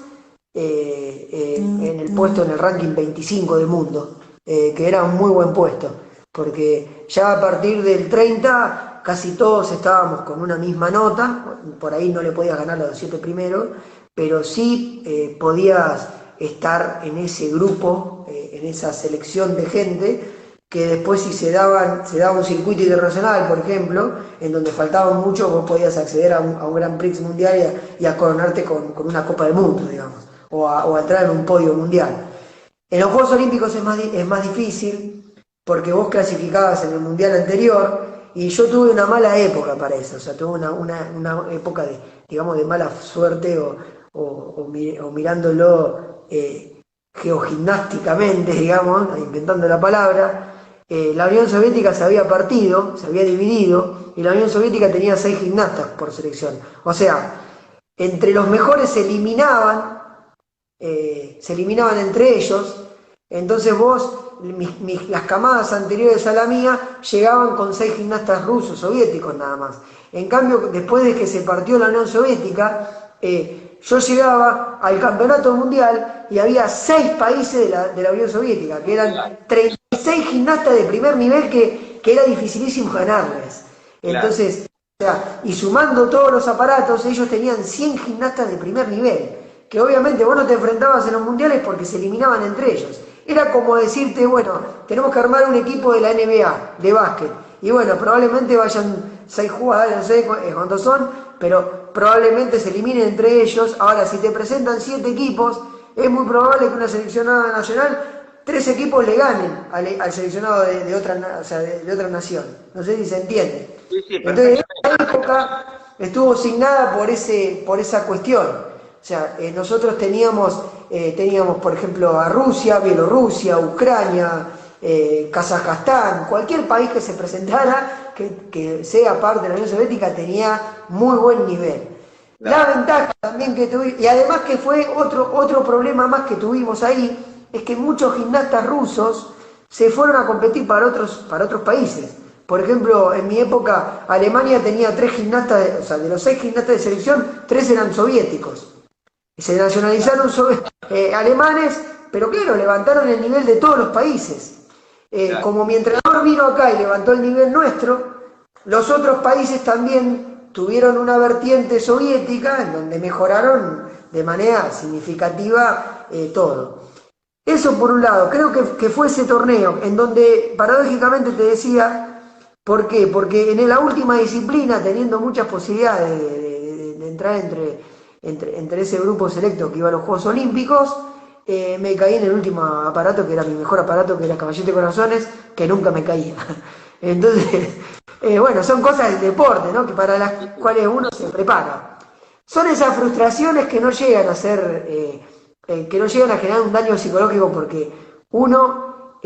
en el puesto en el ranking 25 del mundo, que era un muy buen puesto, porque ya a partir del 30 casi todos estábamos con una misma nota, por ahí no le podías ganar a los 7 primeros, pero sí podías estar en ese grupo, en esa selección de gente, que después si se daba un circuito internacional, por ejemplo, en donde faltaban mucho, vos podías acceder a un Grand Prix mundial y a coronarte con una Copa del Mundo, digamos, o a entrar en un podio mundial. En los Juegos Olímpicos es más difícil, porque vos clasificabas en el mundial anterior, y yo tuve una mala época para eso, o sea, tuve una época de mala suerte o mirándolo geogimnásticamente, digamos, inventando la palabra. La Unión Soviética se había dividido, y la Unión Soviética tenía 6 gimnastas por selección. O sea, entre los mejores se eliminaban entre ellos. Entonces vos, las camadas anteriores a la mía, llegaban con 6 gimnastas rusos, soviéticos nada más. En cambio, después de que se partió la Unión Soviética, yo llegaba al campeonato mundial y había 6 países de la Unión Soviética, que eran 36 gimnastas de primer nivel que era dificilísimo ganarles. Entonces, o sea, y sumando todos los aparatos, ellos tenían 100 gimnastas de primer nivel, que obviamente vos no te enfrentabas en los mundiales porque se eliminaban entre ellos. Era como decirte, bueno, tenemos que armar un equipo de la NBA, de básquet, y bueno, probablemente vayan 6 jugadores, no sé cuántos son, pero probablemente se eliminen entre ellos. Ahora, si te presentan 7 equipos, es muy probable que una seleccionada nacional, 3 equipos le ganen al seleccionado de otra, o sea, de otra nación. No sé si se entiende. Sí, Entonces, esa época estuvo signada por esa cuestión. O sea, nosotros teníamos, por ejemplo, a Rusia, Bielorrusia, Ucrania, Kazajstán, cualquier país que se presentara, que sea parte de la Unión Soviética, tenía muy buen nivel. La ventaja también que tuvimos, y además que fue otro problema más que tuvimos ahí, es que muchos gimnastas rusos se fueron a competir para otros países. Por ejemplo, en mi época, Alemania tenía 3 gimnastas, o sea, de los 6 gimnastas de selección, 3 eran soviéticos. Se nacionalizaron alemanes, pero claro, levantaron el nivel de todos los países. Como mi entrenador vino acá y levantó el nivel nuestro, los otros países también tuvieron una vertiente soviética en donde mejoraron de manera significativa todo. Eso por un lado, creo que fue ese torneo en donde paradójicamente te decía, ¿por qué? Porque en la última disciplina, teniendo muchas posibilidades de entrar entre ese grupo selecto que iba a los Juegos Olímpicos, me caí en el último aparato, que era mi mejor aparato, que era Caballete de Corazones, que nunca me caía. Entonces, bueno, son cosas del deporte, ¿no? Que para las cuales uno se prepara. Son esas frustraciones que no llegan a ser, que no llegan a generar un daño psicológico, porque uno,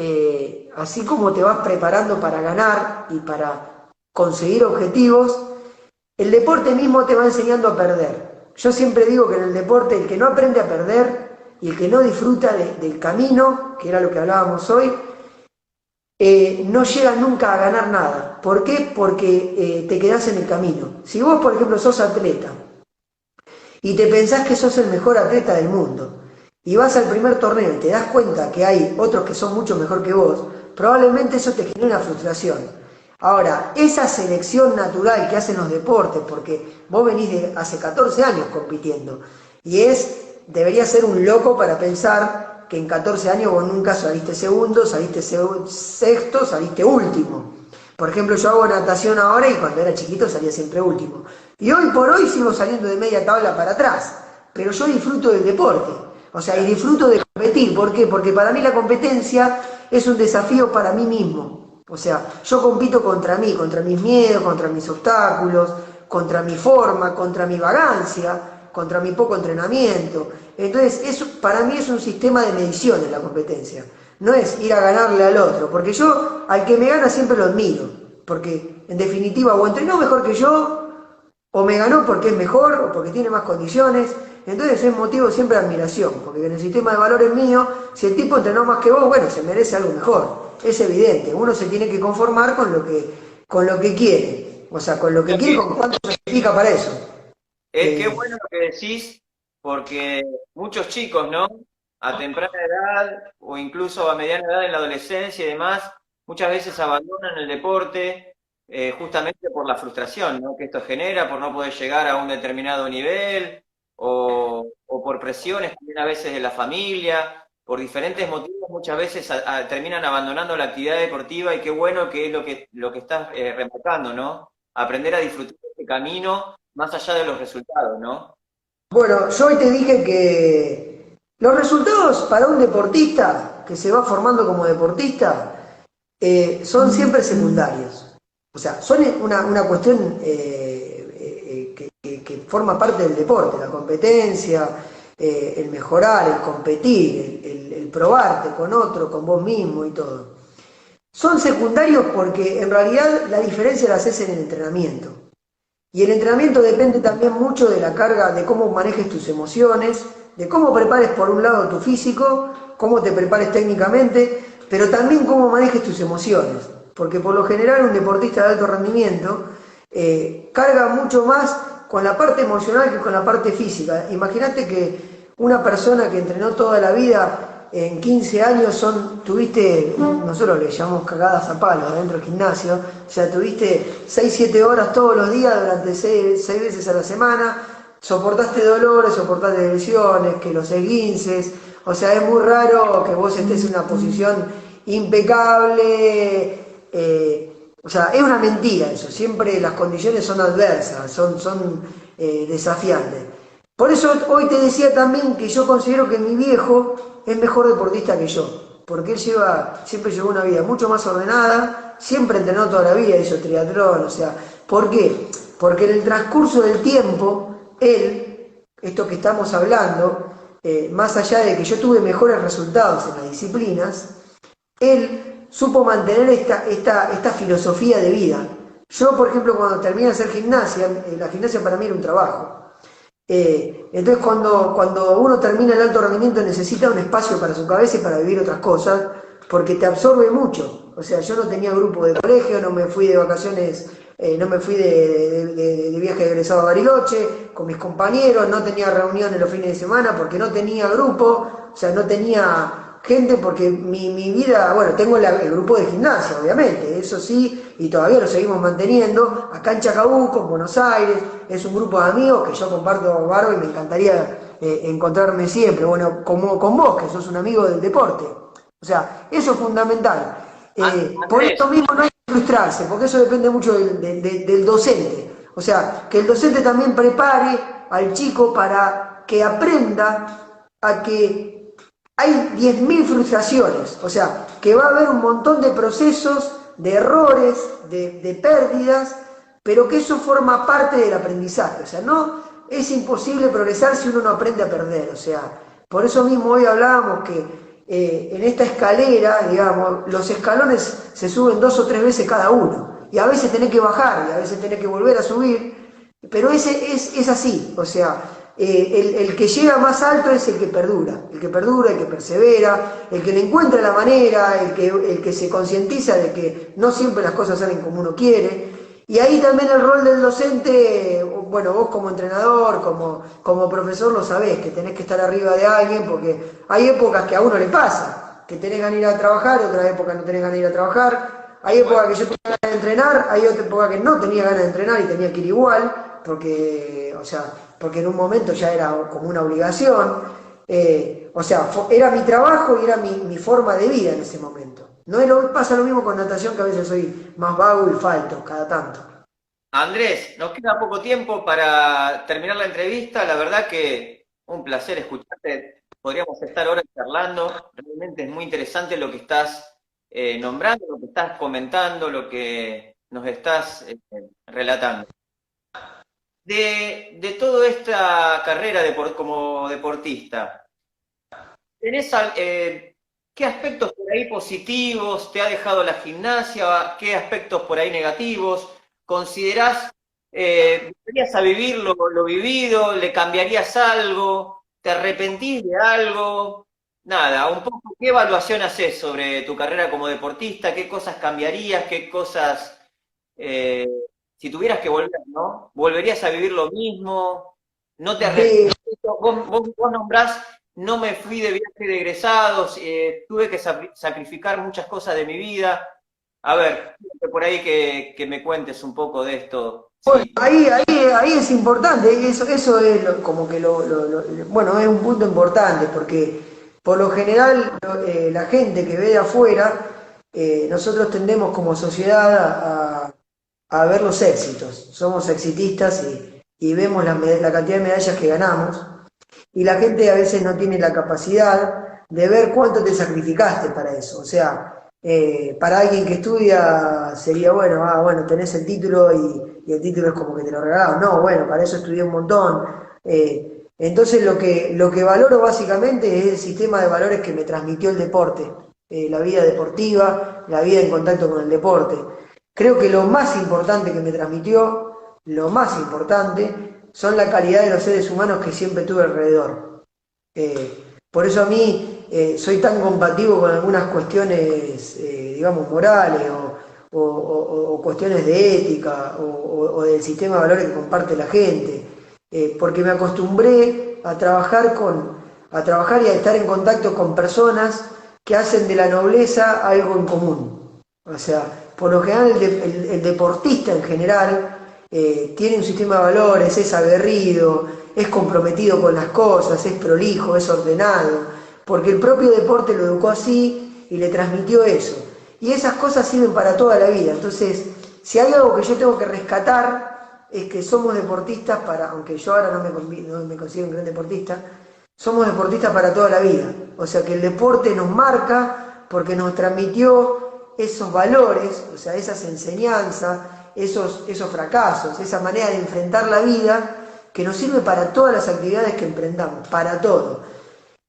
así como te vas preparando para ganar y para conseguir objetivos, el deporte mismo te va enseñando a perder. Yo siempre digo que en el deporte el que no aprende a perder y el que no disfruta del camino, que era lo que hablábamos hoy, no llega nunca a ganar nada. ¿Por qué? Porque te quedás en el camino. Si vos, por ejemplo, sos atleta y te pensás que sos el mejor atleta del mundo y vas al primer torneo y te das cuenta que hay otros que son mucho mejor que vos, probablemente eso te genere una frustración. Ahora, esa selección natural que hacen los deportes, porque vos venís de hace 14 años compitiendo, y debería ser un loco para pensar que en 14 años vos nunca saliste segundo, saliste sexto, saliste último. Por ejemplo, yo hago natación ahora y cuando era chiquito salía siempre último. Y hoy por hoy sigo saliendo de media tabla para atrás, pero yo disfruto del deporte, o sea, y disfruto de competir. ¿Por qué? Porque para mí la competencia es un desafío para mí mismo. O sea, yo compito contra mí, contra mis miedos, contra mis obstáculos, contra mi forma, contra mi vagancia, contra mi poco entrenamiento. Entonces, eso para mí es un sistema de medición en la competencia. No es ir a ganarle al otro, porque yo al que me gana siempre lo admiro, porque en definitiva o entrenó mejor que yo, o me ganó porque es mejor, o porque tiene más condiciones. Entonces es motivo siempre de admiración, porque en el sistema de valores mío, si el tipo entrenó más que vos, bueno, se merece algo mejor. Es evidente, uno se tiene que conformar con lo que quiere, o sea, con lo que quiere, con cuánto sacrifica para eso. Qué bueno lo que decís, porque muchos chicos, ¿no? A temprana edad o incluso a mediana edad en la adolescencia y demás, muchas veces abandonan el deporte justamente por la frustración, ¿no? Que esto genera, por no poder llegar a un determinado nivel o por presiones también a veces de la familia. Por diferentes motivos muchas veces terminan abandonando la actividad deportiva, y qué bueno que es lo que estás remarcando, ¿no? Aprender a disfrutar de este camino más allá de los resultados, ¿no? Bueno, yo hoy te dije que los resultados para un deportista que se va formando como deportista son siempre secundarios. O sea, son una cuestión que forma parte del deporte, la competencia, el mejorar, el competir, el probarte con otro, con vos mismo y todo. Son secundarios porque en realidad la diferencia la haces en el entrenamiento. Y el entrenamiento depende también mucho de la carga, de cómo manejes tus emociones, de cómo prepares por un lado tu físico, cómo te prepares técnicamente, pero también cómo manejes tus emociones. Porque por lo general un deportista de alto rendimiento carga mucho más con la parte emocional que con la parte física. Imagínate que una persona que entrenó toda la vida, en 15 años tuviste, nosotros le llamamos cagadas a palos dentro del gimnasio, o sea, tuviste 6-7 horas todos los días durante 6 veces a la semana, soportaste dolores, soportaste lesiones, que los esguinces, o sea, es muy raro que vos estés en una posición impecable, o sea, es una mentira eso, siempre las condiciones son adversas, son desafiantes. Por eso hoy te decía también que yo considero que mi viejo es mejor deportista que yo, porque él siempre llevó una vida mucho más ordenada, siempre entrenó toda la vida, hizo triatlón, o sea, ¿por qué? Porque en el transcurso del tiempo, esto que estamos hablando, más allá de que yo tuve mejores resultados en las disciplinas, él supo mantener esta filosofía de vida. Yo, por ejemplo, cuando terminé de hacer gimnasia, la gimnasia para mí era un trabajo. Entonces cuando uno termina el alto rendimiento necesita un espacio para su cabeza y para vivir otras cosas, porque te absorbe mucho. O sea, yo no tenía grupo de colegio, no me fui de vacaciones, no me fui de viaje de egresado a Bariloche con mis compañeros, no tenía reuniones los fines de semana porque no tenía grupo, o sea, no tenía gente porque mi vida, bueno, tengo el grupo de gimnasia, obviamente, eso sí, y todavía lo seguimos manteniendo, acá en Chacabuco, en Buenos Aires, es un grupo de amigos que yo comparto barro y me encantaría encontrarme siempre, bueno, como con vos, que sos un amigo del deporte, o sea, eso es fundamental. Por Andrés, eso mismo no hay que frustrarse, porque eso depende mucho del docente, o sea, que el docente también prepare al chico para que aprenda a que hay 10.000 frustraciones, o sea, que va a haber un montón de procesos, de errores, de pérdidas, pero que eso forma parte del aprendizaje, o sea, no es imposible progresar si uno no aprende a perder, o sea, por eso mismo hoy hablábamos que en esta escalera, digamos, los escalones se suben 2 o 3 veces cada uno, y a veces tenés que bajar, y a veces tenés que volver a subir, pero es así, o sea, el que llega más alto es el que perdura, el que persevera, el que le encuentra la manera, el que se concientiza de que no siempre las cosas salen como uno quiere. Y ahí también el rol del docente, bueno, vos como entrenador, como profesor lo sabés, que tenés que estar arriba de alguien, porque hay épocas que a uno le pasa, que tenés ganas de ir a trabajar, otras épocas no tenés ganas de ir a trabajar, hay épocas que yo tenía ganas de entrenar, hay otra época que no tenía ganas de entrenar y tenía que ir igual, porque, o sea, porque en un momento ya era como una obligación, o sea, era mi trabajo y era mi forma de vida en ese momento. Pasa lo mismo con natación, que a veces soy más vago y falto cada tanto. Andrés, nos queda poco tiempo para terminar la entrevista. La verdad que un placer escucharte. Podríamos estar horas charlando. Realmente es muy interesante lo que estás nombrando, lo que estás comentando, lo que nos estás relatando. De toda esta carrera como deportista, ¿qué aspectos por ahí positivos te ha dejado la gimnasia? ¿Qué aspectos por ahí negativos? ¿Considerás, volverías a vivir lo vivido? ¿Le cambiarías algo? ¿Te arrepentís de algo? Nada, un poco, ¿qué evaluación haces sobre tu carrera como deportista? ¿Qué cosas cambiarías? ¿Qué cosas, eh, si tuvieras que volver, ¿no? ¿Volverías a vivir lo mismo? ¿No te De, arrepentís? Vos nombrás, no me fui de viaje de egresados, tuve que sacrificar muchas cosas de mi vida. A ver, por ahí que me cuentes un poco de esto. bueno, Sí. ahí es importante, eso es como que bueno, es un punto importante, porque por lo general la gente que ve de afuera, nosotros tendemos como sociedad a ver los éxitos, somos exitistas y vemos la cantidad de medallas que ganamos, y la gente a veces no tiene la capacidad de ver cuánto te sacrificaste para eso. O sea, para alguien que estudia sería bueno, bueno, tenés el título y el título es como que te lo regalaron. No, bueno, para eso estudié un montón. Entonces lo que valoro básicamente es el sistema de valores que me transmitió el deporte, la vida deportiva, la vida en contacto con el deporte. Creo que lo más importante que me transmitió, lo más importante, son la calidad de los seres humanos que siempre tuve alrededor. Por eso a mí soy tan combativo con algunas cuestiones, digamos, morales o cuestiones de ética o del sistema de valores que comparte la gente, porque me acostumbré a trabajar y a estar en contacto con personas que hacen de la nobleza algo en común. O sea, por lo general el deportista en general tiene un sistema de valores, es aguerrido, es comprometido con las cosas, es prolijo, es ordenado, porque el propio deporte lo educó así y le transmitió eso. Y esas cosas sirven para toda la vida. Entonces, si hay algo que yo tengo que rescatar, es que somos deportistas para, aunque yo ahora no me considero un gran deportista, somos deportistas para toda la vida. O sea que el deporte nos marca porque nos transmitió esos valores, o sea, esas enseñanzas, esos fracasos, esa manera de enfrentar la vida que nos sirve para todas las actividades que emprendamos, para todo.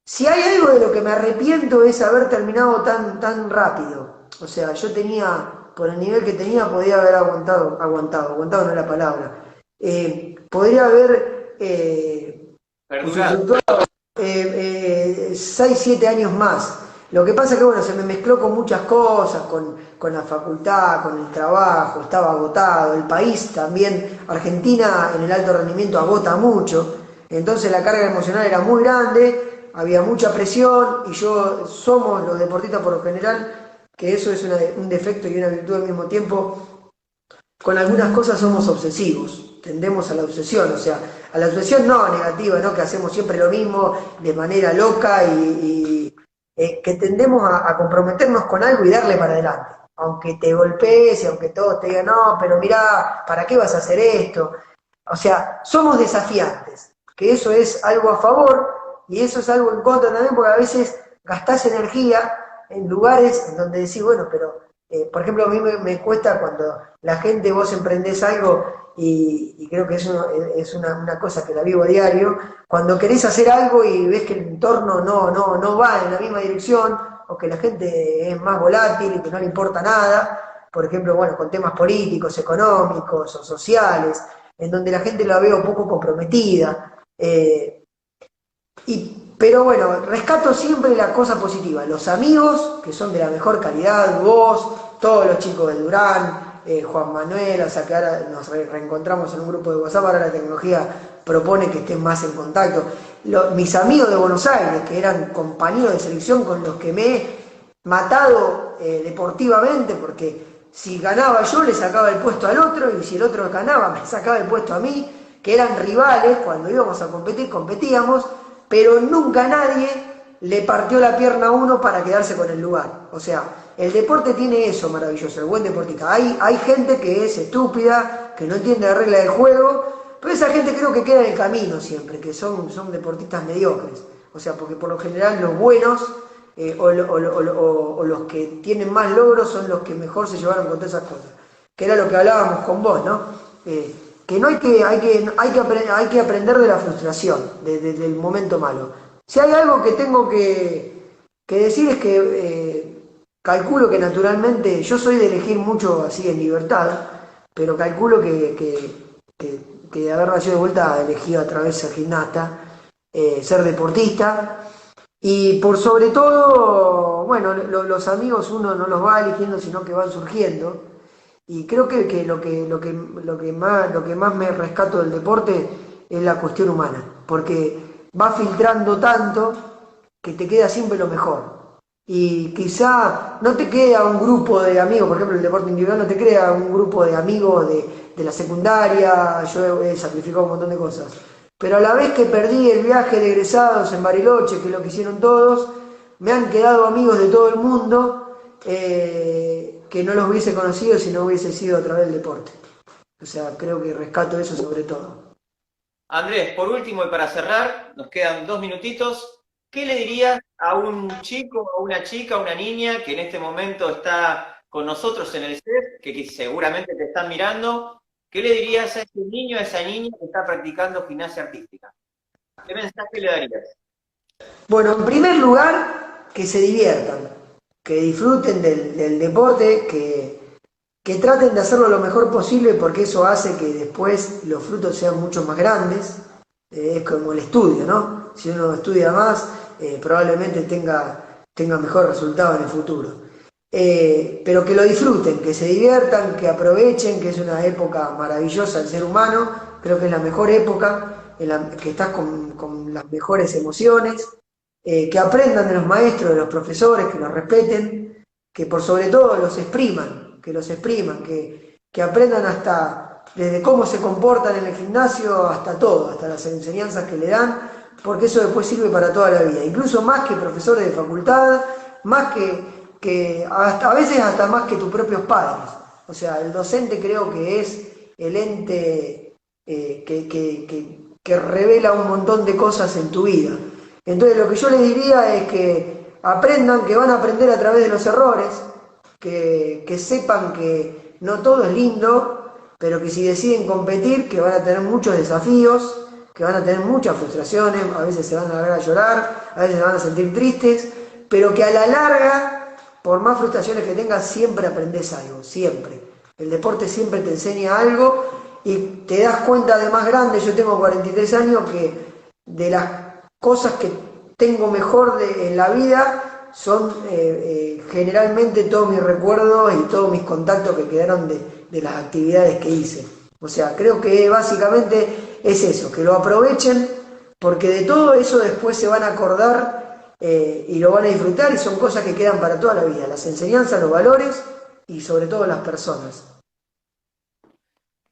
Si hay algo de lo que me arrepiento es haber terminado tan rápido. O sea, yo tenía, por el nivel que tenía, podía haber aguantado no es la palabra. Podría haber usufructuado 6, 7 años más. Lo que pasa es que, bueno, se me mezcló con muchas cosas, con la facultad, con el trabajo, estaba agotado, el país también, Argentina en el alto rendimiento agota mucho, entonces la carga emocional era muy grande, había mucha presión y somos los deportistas por lo general, que eso es un defecto y una virtud al mismo tiempo, con algunas cosas somos obsesivos, tendemos a la obsesión, o sea, a la obsesión no negativa, ¿no? Que hacemos siempre lo mismo de manera loca y que tendemos a comprometernos con algo y darle para adelante. Aunque te golpees y aunque todos te digan, no, pero mirá, ¿para qué vas a hacer esto? O sea, somos desafiantes, que eso es algo a favor y eso es algo en contra también, porque a veces gastás energía en lugares en donde decís, bueno, pero, por ejemplo, a mí me cuesta cuando la gente, vos emprendés algo y creo que es una cosa que la vivo a diario, cuando querés hacer algo y ves que el entorno no va en la misma dirección, o que la gente es más volátil y que no le importa nada, por ejemplo, bueno, con temas políticos, económicos o sociales, en donde la gente la veo poco comprometida. Pero bueno, rescato siempre la cosa positiva. Los amigos, que son de la mejor calidad, vos, todos los chicos de Durán, Juan Manuel, o sea que ahora nos reencontramos en un grupo de WhatsApp, ahora la tecnología propone que estén más en contacto. Mis amigos de Buenos Aires, que eran compañeros de selección con los que me he matado deportivamente, porque si ganaba yo le sacaba el puesto al otro, y si el otro ganaba me sacaba el puesto a mí, que eran rivales, cuando íbamos a competir, competíamos, pero nunca nadie le partió la pierna a uno para quedarse con el lugar. O sea, el deporte tiene eso maravilloso, el buen deportista. Hay gente que es estúpida, que no entiende la regla del juego, pero esa gente creo que queda en el camino siempre, que son deportistas mediocres. O sea, porque por lo general los buenos o los que tienen más logros son los que mejor se llevaron con todas esas cosas. Que era lo que hablábamos con vos, ¿no? Que no hay que aprender de la frustración, del momento malo. Si hay algo que tengo que decir es que calculo que naturalmente, yo soy de elegir mucho así en libertad, pero calculo que de haber nacido de vuelta elegido a través de ser gimnasta, ser deportista, y por sobre todo, bueno, los amigos uno no los va eligiendo, sino que van surgiendo. Y creo que lo que más me rescato del deporte es la cuestión humana, porque va filtrando tanto que te queda siempre lo mejor. Y quizá no te queda un grupo de amigos, por ejemplo el deporte individual no te crea un grupo de amigos de la secundaria, yo he sacrificado un montón de cosas. Pero a la vez que perdí el viaje de egresados en Bariloche, que es lo que hicieron todos, me han quedado amigos de todo el mundo, que no los hubiese conocido si no hubiese sido a través del deporte. O sea, creo que rescato eso sobre todo. Andrés, por último y para cerrar, nos quedan 2 minutitos. ¿Qué le dirías a un chico, a una chica, a una niña que en este momento está con nosotros en el set, que seguramente te están mirando? ¿Qué le dirías a ese niño, a esa niña que está practicando gimnasia artística? ¿Qué mensaje le darías? Bueno, en primer lugar, que se diviertan, que disfruten del deporte, que traten de hacerlo lo mejor posible porque eso hace que después los frutos sean mucho más grandes. Es como el estudio, ¿no? Si uno estudia más, probablemente tenga mejor resultado en el futuro. pero que lo disfruten, que se diviertan, que aprovechen, que es una época maravillosa del ser humano, creo que es la mejor época en la que estás con las mejores emociones, que aprendan de los maestros, de los profesores, que los respeten, que por sobre todo los expriman, que aprendan hasta desde cómo se comportan en el gimnasio hasta todo, hasta las enseñanzas que le dan, porque eso después sirve para toda la vida, incluso más que profesores de facultad, más que hasta, a veces hasta más que tus propios padres. O sea, el docente creo que es el ente que revela un montón de cosas en tu vida. Entonces lo que yo les diría es que aprendan, que van a aprender a través de los errores, que sepan que no todo es lindo, pero que si deciden competir, que van a tener muchos desafíos, que van a tener muchas frustraciones, a veces se van a largar a llorar, a veces se van a sentir tristes, pero que a la larga, por más frustraciones que tengas, siempre aprendes algo, siempre. El deporte siempre te enseña algo y te das cuenta de más grande, yo tengo 43 años, que de las cosas que tengo mejor en la vida son generalmente todos mis recuerdos y todos mis contactos que quedaron de las actividades que hice. O sea, creo que básicamente es eso, que lo aprovechen, porque de todo eso después se van a acordar y lo van a disfrutar, y son cosas que quedan para toda la vida, las enseñanzas, los valores y sobre todo las personas.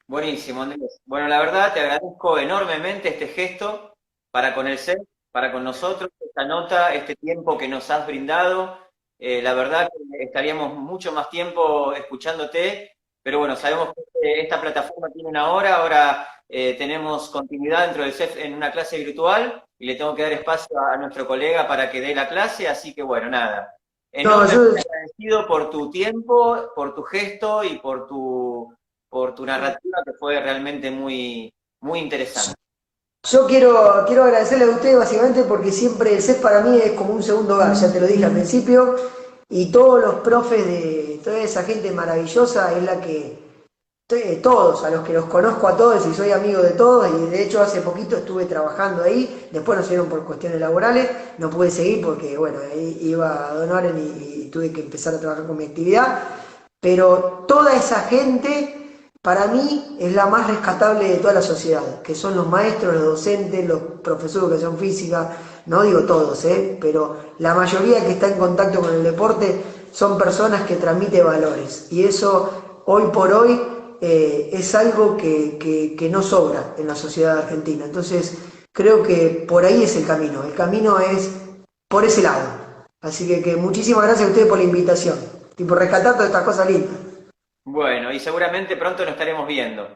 Buenísimo, Andrés. Bueno, la verdad te agradezco enormemente este gesto para con el CEP, para con nosotros, esta nota, este tiempo que nos has brindado. La verdad que estaríamos mucho más tiempo escuchándote, pero bueno, sabemos que esta plataforma tiene una hora, ahora tenemos continuidad dentro del CEF en una clase virtual y le tengo que dar espacio a nuestro colega para que dé la clase, así que bueno, nada. No, Enormemente agradecido por tu tiempo, por tu gesto y por tu narrativa que fue realmente muy, muy interesante. yo quiero agradecerle a ustedes básicamente porque siempre el CEF para mí es como un segundo hogar, ya te lo dije al principio, y todos los profes de toda esa gente maravillosa es la que, todos, a los que los conozco a todos y soy amigo de todos, y de hecho hace poquito estuve trabajando ahí, después nos dieron por cuestiones laborales, no pude seguir porque bueno, ahí iba a Don Oren y tuve que empezar a trabajar con mi actividad, pero toda esa gente para mí es la más rescatable de toda la sociedad, que son los maestros, los docentes, los profesores de educación física, no digo todos, pero la mayoría que está en contacto con el deporte son personas que transmiten valores, y eso hoy por hoy es algo que no sobra en la sociedad argentina. Entonces creo que por ahí es el camino es por ese lado. Así que muchísimas gracias a ustedes por la invitación y por rescatar todas estas cosas lindas. Bueno, y seguramente pronto nos estaremos viendo.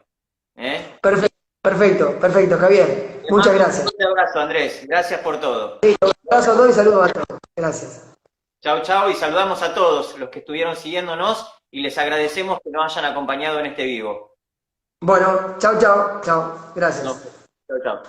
¿Eh? Perfecto, perfecto, perfecto, Javier. Te Muchas mando un gracias. fuerte abrazo, Andrés. Gracias por todo. Un abrazo a todos y saludos a todos. Gracias. Chau, chau, y saludamos a todos los que estuvieron siguiéndonos y les agradecemos que nos hayan acompañado en este vivo. Bueno, chao, chao, chao. No, Gracias. chau, chau.